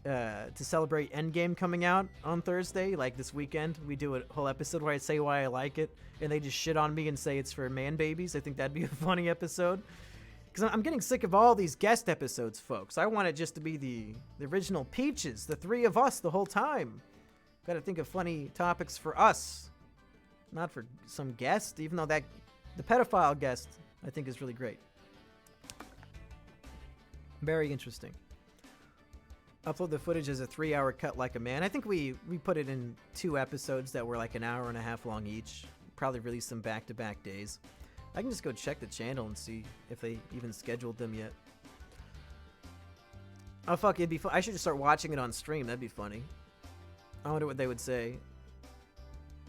A: to celebrate Endgame coming out on Thursday, like this weekend. We do a whole episode where I say why I like it, and they just shit on me and say it's for man babies. I think that'd be a funny episode. Because I'm getting sick of all these guest episodes, folks. I want it just to be the original Peaches, the 3 of us the whole time. Gotta think of funny topics for us, not for some guest, even though the pedophile guest, I think, is really great. Very interesting. Upload the footage as a 3-hour cut like a man. I think we put it in 2 episodes that were like an hour and a half long each. Probably release them back-to-back days. I can just go check the channel and see if they even scheduled them yet. Oh fuck, it'd be fun. I should just start watching it on stream. That'd be funny. I wonder what they would say.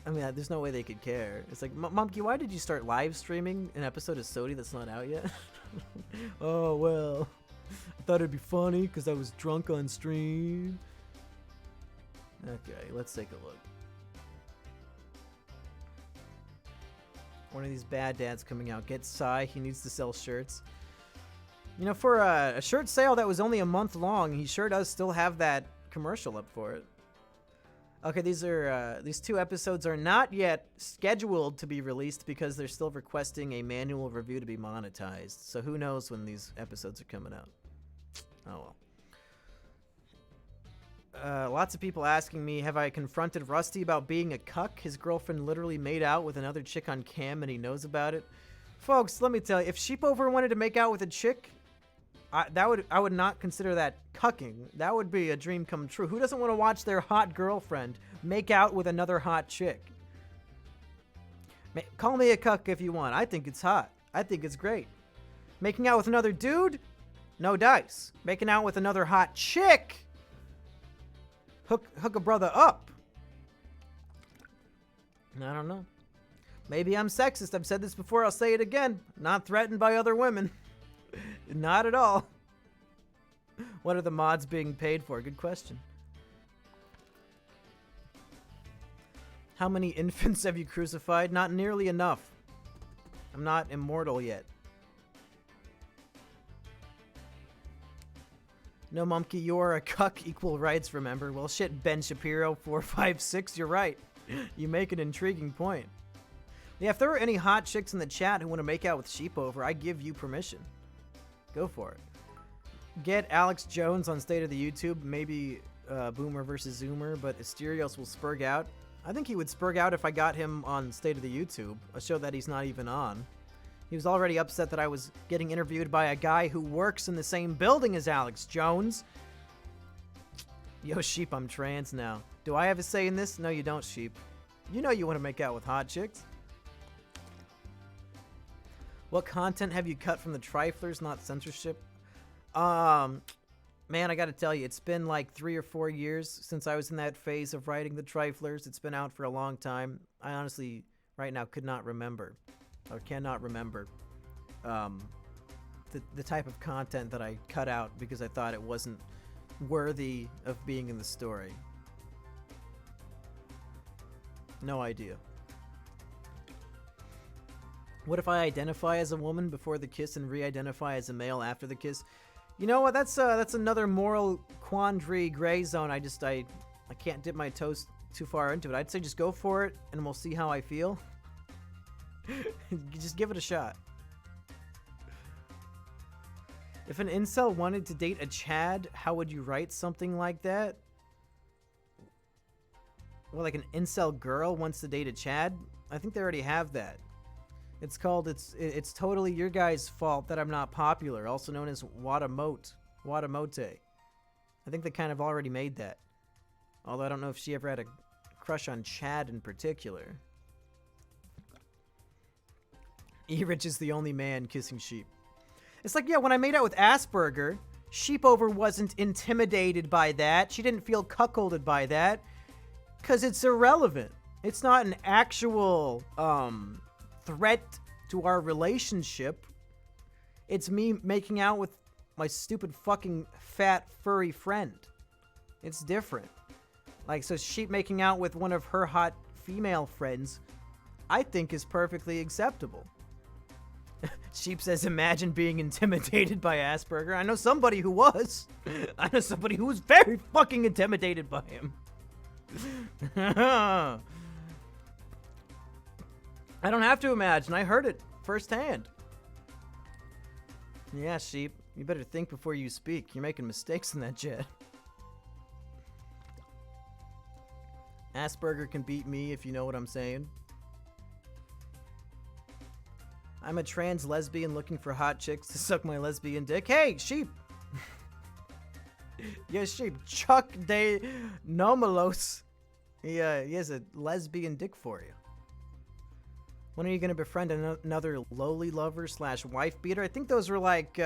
A: I mean, there's no way they could care. It's like, Mumkey, why did you start live streaming an episode of Sodi that's not out yet? Oh, well, I thought it'd be funny because I was drunk on stream. Okay, let's take a look. One of these bad dads coming out. Get Psy, he needs to sell shirts. You know, for a shirt sale that was only a month long, he sure does still have that commercial up for it. Okay, these 2 episodes are not yet scheduled to be released because they're still requesting a manual review to be monetized. So who knows when these episodes are coming out. Oh well. Lots of people asking me, have I confronted Rusty about being a cuck? His girlfriend literally made out with another chick on cam and he knows about it. Folks, let me tell you, if Sheepover wanted to make out with a chick, I would not consider that cucking. That would be a dream come true. Who doesn't want to watch their hot girlfriend make out with another hot chick? Call me a cuck if you want. I think it's hot. I think it's great. Making out with another dude? No dice. Making out with another hot chick? Hook a brother up. I don't know. Maybe I'm sexist. I've said this before. I'll say it again. Not threatened by other women. Not at all. What are the mods being paid for? Good question. How many infants have you crucified? Not nearly enough. I'm not immortal yet. No, Mumkey, you're a cuck, equal rights, remember? Well, shit, Ben Shapiro, 456, you're right. You make an intriguing point. Yeah, if there are any hot chicks in the chat who want to make out with Sheepover, I give you permission. Go for it. Get Alex Jones on State of the YouTube, maybe Boomer versus Zoomer, but Asterios will spurg out. I think he would spurg out if I got him on State of the YouTube, a show that he's not even on. He was already upset that I was getting interviewed by a guy who works in the same building as Alex Jones. Yo, Sheep, I'm trans now. Do I have a say in this? No, you don't, Sheep. You know you want to make out with hot chicks. What content have you cut from the Triflers, not censorship? Man, I gotta tell you, it's been like 3 or 4 years since I was in that phase of writing the Triflers. It's been out for a long time. I honestly, right now, could not remember. Or cannot remember the type of content that I cut out because I thought it wasn't worthy of being in the story. No idea. What if I identify as a woman before the kiss and re-identify as a male after the kiss? You know what? That's another moral quandary, gray zone. I can't dip my toes too far into it. I'd say just go for it, and we'll see how I feel. Just give it a shot. If an incel wanted to date a Chad, how would you write something like that? Well, like an incel girl wants to date a Chad? I think they already have that. It's called, it's totally your guys' fault that I'm not popular, also known as Wadamote. I think they kind of already made that. Although I don't know if she ever had a crush on Chad in particular. E-Rich is the only man kissing sheep. It's like, yeah, when I made out with Asperger, Sheepover wasn't intimidated by that. She didn't feel cuckolded by that. Because it's irrelevant. It's not an actual threat to our relationship. It's me making out with my stupid fucking fat furry friend. It's different. Like, so Sheep making out with one of her hot female friends, I think is perfectly acceptable. Sheep says, imagine being intimidated by Asperger. I know somebody who was. I know somebody who was very fucking intimidated by him. I don't have to imagine. I heard it firsthand. Yeah, Sheep. You better think before you speak. You're making mistakes in that jet. Asperger can beat me if you know what I'm saying. I'm a trans lesbian looking for hot chicks to suck my lesbian dick. Hey, Sheep! Yes, Sheep. Chuck de Nomalos. He has a lesbian dick for you. When are you going to befriend another lowly lover / wife beater? I think those were like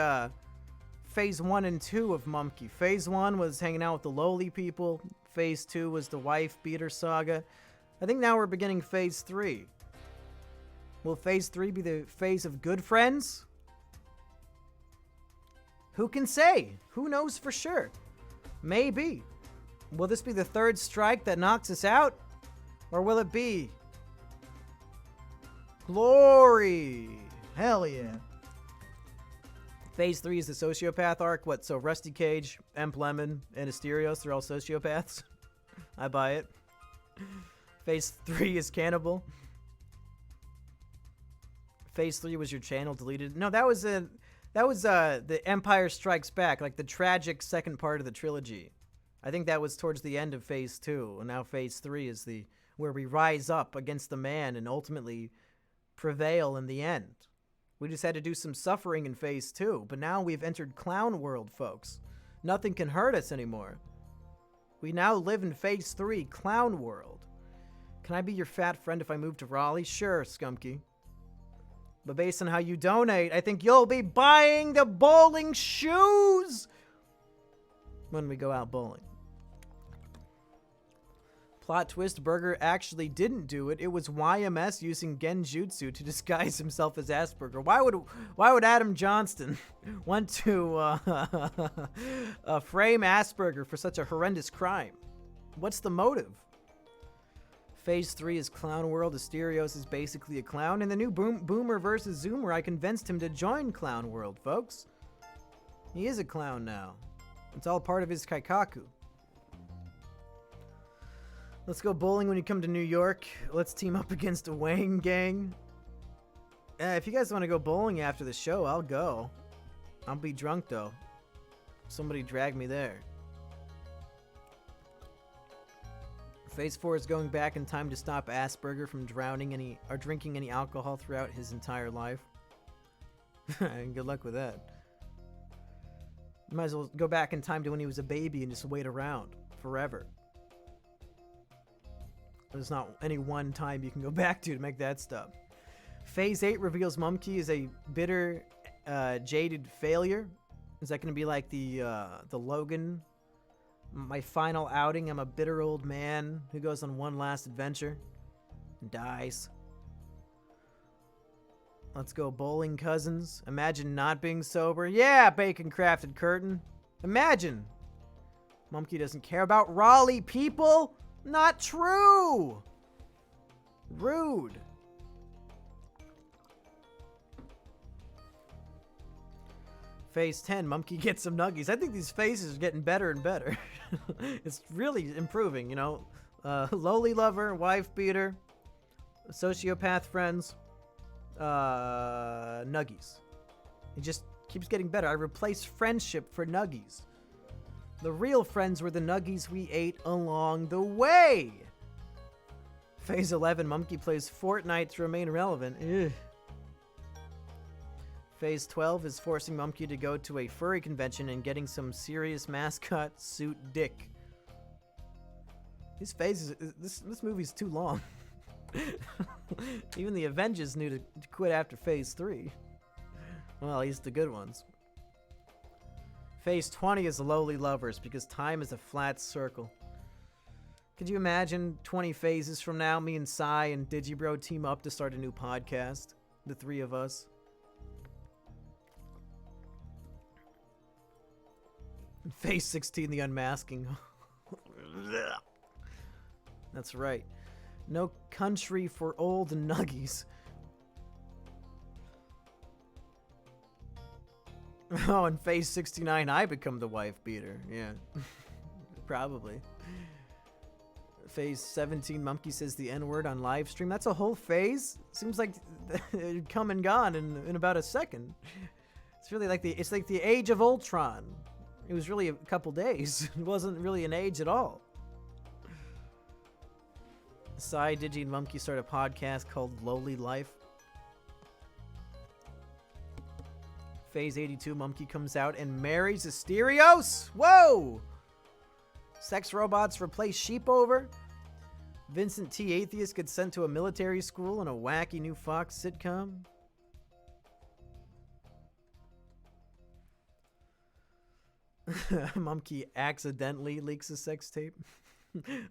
A: phase 1 and 2 of Mumkey. Phase 1 was hanging out with the lowly people. Phase 2 was the wife beater saga. I think now we're beginning phase 3. Will phase 3 be the phase of good friends? Who can say? Who knows for sure? Maybe. Will this be the third strike that knocks us out? Or will it be glory? Hell yeah. Phase 3 is the sociopath arc. What, so Rusty Cage, Emp Lemon, and Asterios, they're all sociopaths? I buy it. Phase 3 is Cannibal. Phase 3 was your channel deleted. No, that was the Empire Strikes Back, like the tragic second part of the trilogy. I think that was towards the end of Phase 2, and now Phase 3 is where we rise up against the man and ultimately prevail in the end. We just had to do some suffering in Phase 2, but now we've entered Clown World, folks. Nothing can hurt us anymore. We now live in Phase 3, Clown World. Can I be your fat friend if I move to Raleigh? Sure, Skumky. But based on how you donate, I think you'll be buying the bowling shoes when we go out bowling. Plot twist, Burger actually didn't do it. It was YMS using Genjutsu to disguise himself as Asperger. Why would Adam Johnston want to frame Asperger for such a horrendous crime? What's the motive? Phase 3 is Clown World. Asterios is basically a clown. And the new Boomer versus Zoomer, I convinced him to join Clown World, folks. He is a clown now. It's all part of his kaikaku. Let's go bowling when you come to New York. Let's team up against a Wang gang. If you guys want to go bowling after the show, I'll go. I'll be drunk, though. Somebody drag me there. Phase 4 is going back in time to stop Asperger from drowning or drinking any alcohol throughout his entire life. Good luck with that. You might as well go back in time to when he was a baby and just wait around forever. There's not any one time you can go back to make that stuff. Phase 8 reveals Mumkey is a bitter, jaded failure. Is that going to be like the Logan? My final outing, I'm a bitter old man who goes on one last adventure and dies. Let's go bowling, cousins. Imagine not being sober. Yeah, bacon crafted curtain. Imagine. Mumkey doesn't care about Raleigh people. Not true. Rude. Phase 10, Mumkey gets some nuggies. I think these phases are getting better and better. It's really improving, you know. Lowly lover, wife beater, sociopath friends, nuggies. You just Keeps getting better. I replaced friendship for nuggies. The real friends were the nuggies we ate along the way. Phase 11, Mumkey plays Fortnite to remain relevant. Ugh. Phase 12 is forcing Mumkey to go to a furry convention and getting some serious mascot suit dick. These phases, this movie's too long. Even the Avengers knew to quit after Phase 3. Well, at least the good ones. Phase 20 is lowly lovers because time is a flat circle. Could you imagine 20 phases from now, me and Sai and Digibro team up to start a new podcast? The three of us. Phase 16, the unmasking. That's right. No country for old nuggies. Oh, in Phase 69, I become the wife beater. Yeah. Probably. Phase 17, Mumkey says the N-word on live stream. That's a whole phase? Seems like it'd come and gone in about a second. It's really like it's like the age of Ultron. It was really a couple days. It wasn't really an age at all. Sai, Digi, and Mumkey start a podcast called Lowly Life. Phase 82, Mumkey comes out and marries Asterios. Whoa! Sex robots replace Sheepover. Vincent T. Atheist gets sent to a military school in a wacky new Fox sitcom. Mumkey accidentally leaks a sex tape.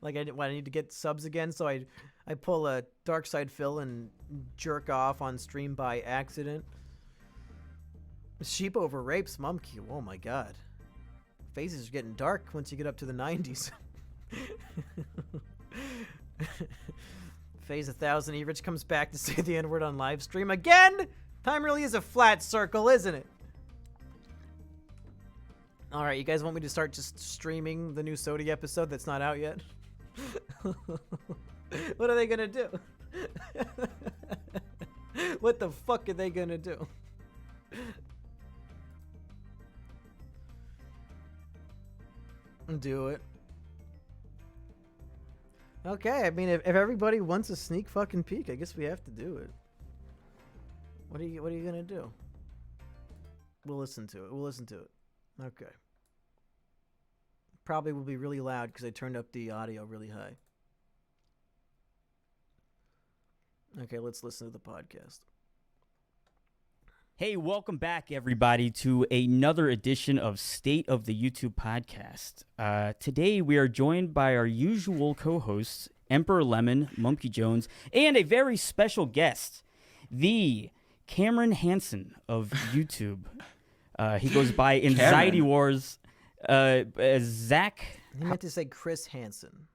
A: Like I need to get subs again, so I pull a Darkside Phil and jerk off on stream by accident. Sheepover rapes Mumkey. Oh my god. Phases are getting dark once you get up to the 90s. Phase 1000, E-Rich comes back to say the N-word on live stream again. Time really is a flat circle, isn't it? All right, you guys want me to start just streaming the new Sodi episode that's not out yet? What are they gonna do? What the fuck are they gonna do? Do it. Okay, I mean, if everybody wants a sneak fucking peek, I guess we have to do it. What are you gonna do? We'll listen to it. We'll listen to it. Okay. Probably will be really loud because I turned up the audio really high. Okay, let's listen to the podcast.
C: Hey, welcome back, everybody, to another edition of State of the YouTube podcast. Today, we are joined by our usual co-hosts, Emperor Lemon, Mumkey Jones, and a very special guest, the Cameron Hansen of YouTube. He goes by Anxiety Wars. Zach.
A: He meant to say Chris Hansen.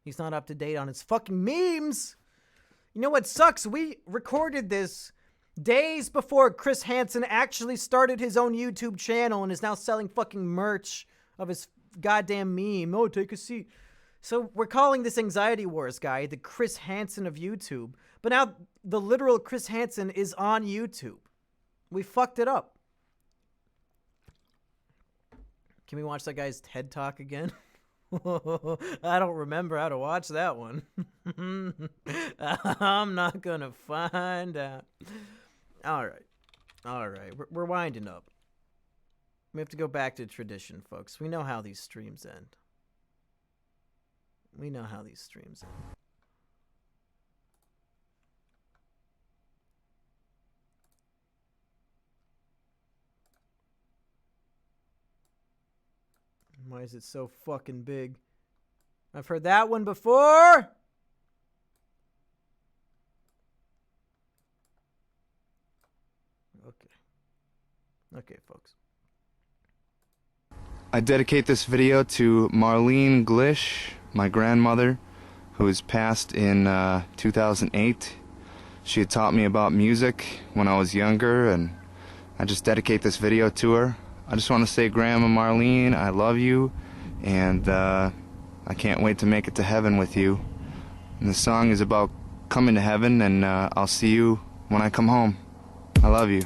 A: He's not up to date on his fucking memes. You know what sucks? We recorded this days before Chris Hansen actually started his own YouTube channel and is now selling fucking merch of his goddamn meme. Oh, take a seat. So we're calling this Anxiety Wars guy the Chris Hansen of YouTube. But now the literal Chris Hansen is on YouTube. We fucked it up. Can we watch that guy's TED Talk again? I don't remember how to watch that one. I'm not gonna find out. All right. We're winding up. We have to go back to tradition, folks. We know how these streams end. Why is it so fucking big? I've heard that one before. Okay, folks.
D: I dedicate this video to Marlene Glish, my grandmother, who was passed in 2008. She had taught me about music when I was younger, and I just dedicate this video to her. I just want to say, Grandma Marlene, I love you, and I can't wait to make it to heaven with you. And the song is about coming to heaven, and I'll see you when I come home. I love you.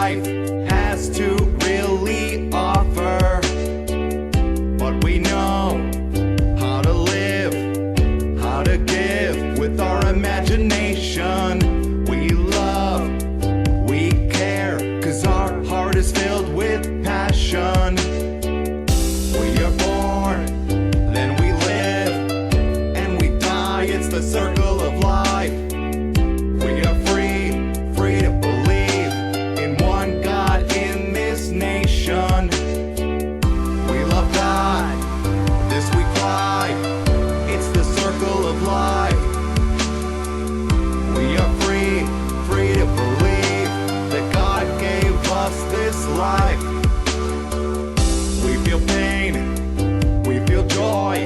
D: life has to really offer. But we know how to live, how to give with our imagination. We love, we care, 'cause our heart is filled with passion. We are born, then we live, and we die. It's the circle of life. We are free, free to believe in one God in this nation. We love God, this we cry. It's the circle of life. We are free, free to believe that God gave us this life. We feel pain, we feel joy.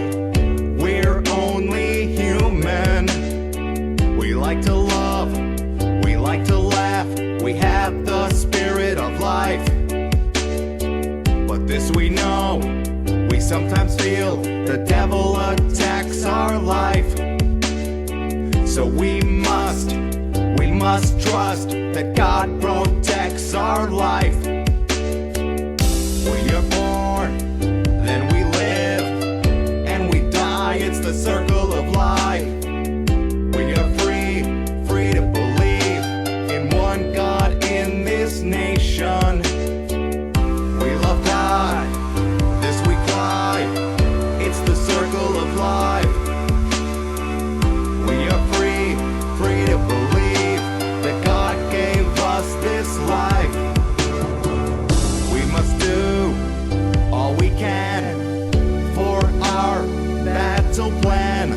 D: We're only human. We like to love, we like to laugh. We have the spirit of life. But this we know, we sometimes feel the devil attacks our life. So we must trust that God protects our life. We are born, then we live, and we die. It's the circle of life. We are free, free to believe in one God in this nation. We love God, this we cry. It's the circle of life. We are free, free to believe that God gave us this life. We must do all we can for our battle plan.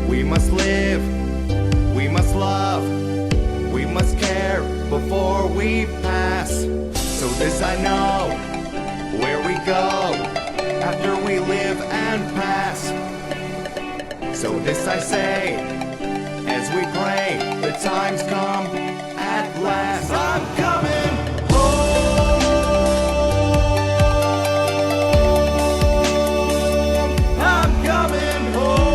D: We must live, we must love, we must care before we pass. So this I know, where we go after we live and pass. So this I say, as we pray, the times come at last. I'm coming home. I'm coming home.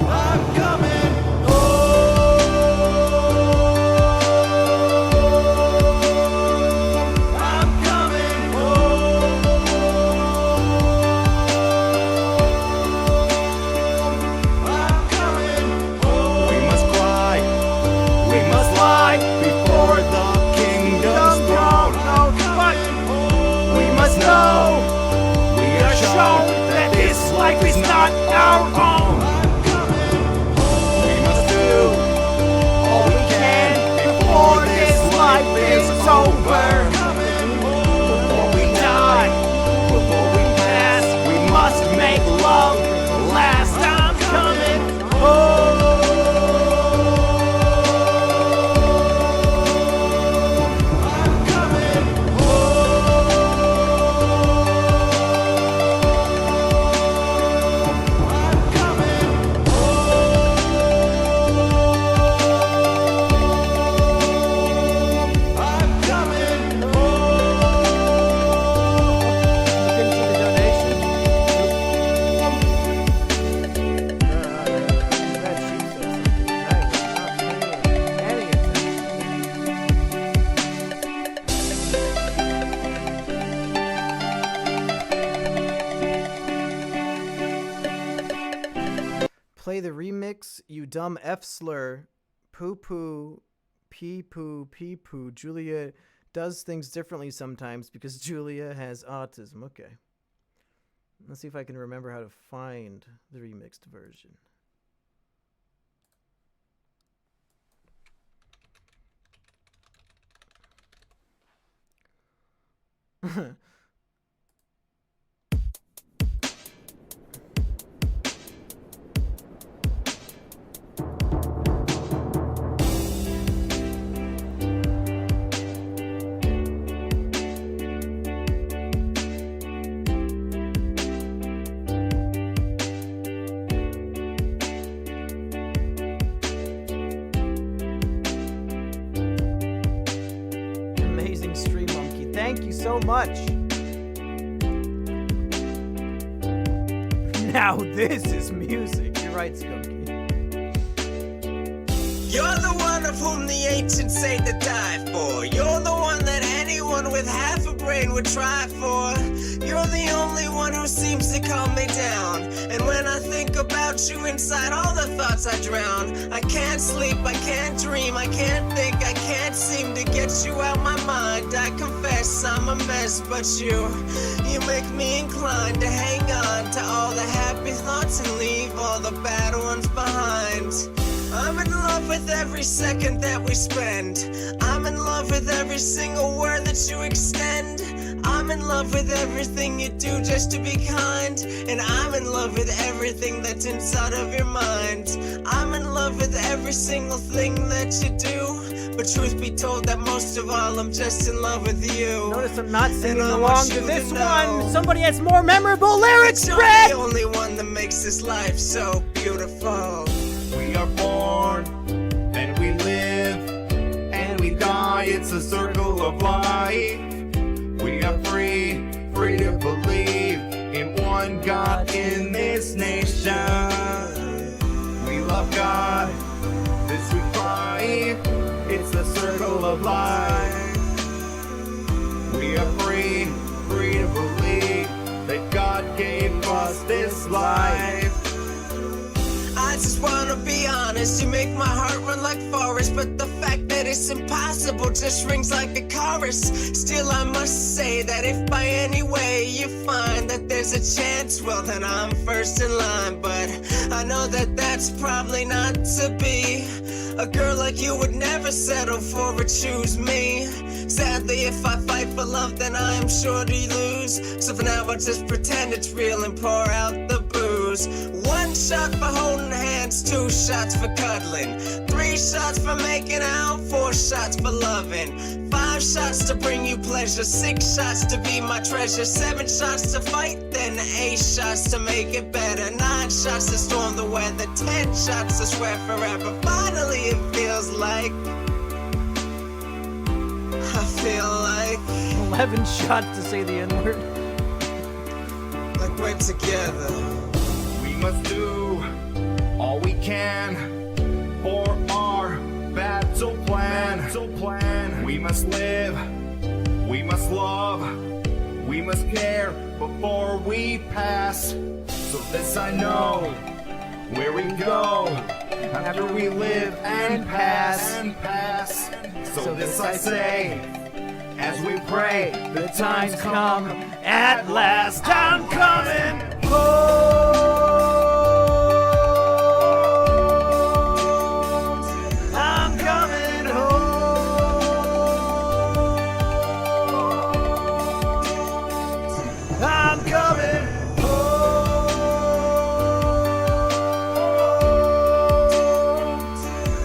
D: I'm coming home. I'm coming home. I'm coming home. We must cry, we must lie before the kingdom's throne. We must know, we are shown that this life is not our own. We must do all we can before this life is over. Before we die, before we pass, we must make love last. I'm coming home. I'm coming home. I'm coming home. I'm coming
A: Looking for the donation. That sheet said something. I was not paying any attention. Play the remix, you dumb F slur. Poo poo, pee poo, pee poo. Julia does things differently sometimes because Julia has autism. Okay. Let's see if I can remember how to find the remixed version. Amazing stream, Mumkey. Thank you so much. Now this is music. You're right, Skunky.
E: You're the one of whom the ancients say to die for. You're the one that anyone with half a brain would try for. You're the only one who seems to calm me down. And when I think about you inside all the thoughts I drown. I can't sleep, I can't dream, I can't think, I can't seem to get you out my mind. I confess I'm a mess, but you make me inclined to hang on to all the happy thoughts and leave all the bad ones behind. I'm in love with every second that we spend. I'm in love with every single word that you extend. I'm in love with everything you do just to be kind. And I'm in love with everything that's inside of your mind. I'm in love with every single thing that you do. But truth be told that most of all I'm just in love with you.
A: Notice I'm not singing
E: And I
A: along
E: want
A: to
E: you
A: this
E: to know
A: one. Somebody has more memorable lyrics,
E: you're
A: Brett!
E: the only one that makes this life so beautiful.
F: We are born, and we live, and we die. It's a circle of life. We are free, free to believe in one God in this nation. We love God, this we cry. It's the circle of life. We are free, free to believe that God gave us this life.
E: I just wanna be honest, you make my heart run like forest. But the fact that it's impossible just rings like a chorus. Still I must say that if by any way you find that there's a chance, well then I'm first in line. But I know that that's probably not to be. A girl like you would never settle for or choose me. Sadly, if I fight for love, then I am sure to lose. So for now, I'll just pretend it's real and pour out the booze. 1 shot for holding hands, 2 shots for cuddling, 3 shots for making out, 4 shots for loving, 5 shots to bring you pleasure, 6 shots to be my treasure, 7 shots to fight, then 8 shots to make it better, 9 shots to storm the weather, 10 shots to swear forever. Finally, it feels like I feel like
A: 11 shots to say the N-word.
E: like we're together.
F: We must do all we can for our battle plan. We must live, we must love, we must care before we pass. So this I know, where we go after we live and pass. So this I say, as we pray, the time's come at last. I'm coming home. I'm coming home. I'm coming home.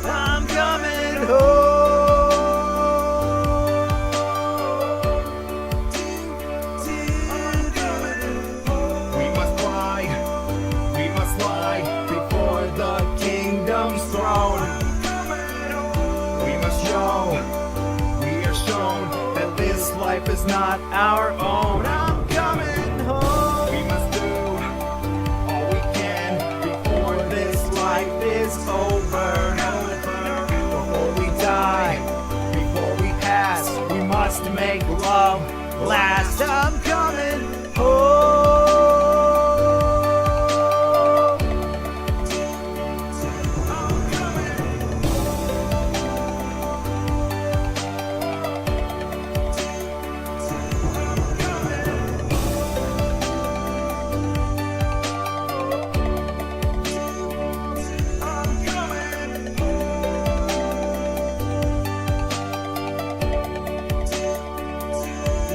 F: I'm coming home. We must fly, we must fly before the kingdom's throne. We must show, we are shown that this life is not our own. I'm coming home. We must do all we can before this life is over. Before we die, before we pass, we must make love last. I'm coming home.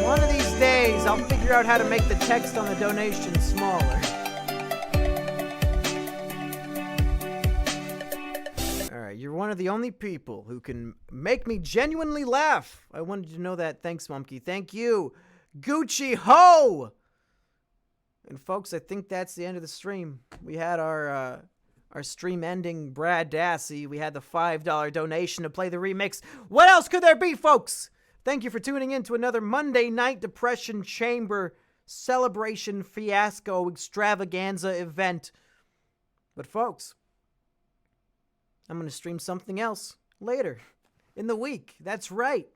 A: One of these days, I'll figure out how to make the text on the donation smaller. Alright, you're one of the only people who can make me genuinely laugh. I wanted you to know that. Thanks, Mumkey. Thank you. Gucci Ho! And folks, I think that's the end of the stream. We had our stream ending Brad Dassey. We had the $5 donation to play the remix. What else could there be, folks? Thank you for tuning in to another Monday Night Depression Chamber celebration fiasco extravaganza event. But folks, I'm going to stream something else later in the week. That's right.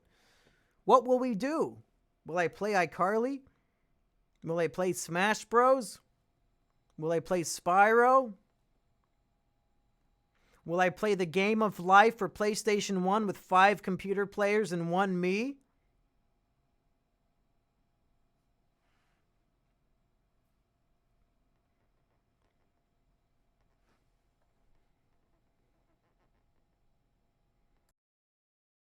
A: What will we do? Will I play iCarly? Will I play Smash Bros? Will I play Spyro? Will I play the Game of Life for PlayStation 1 with 5 computer players and 1 me?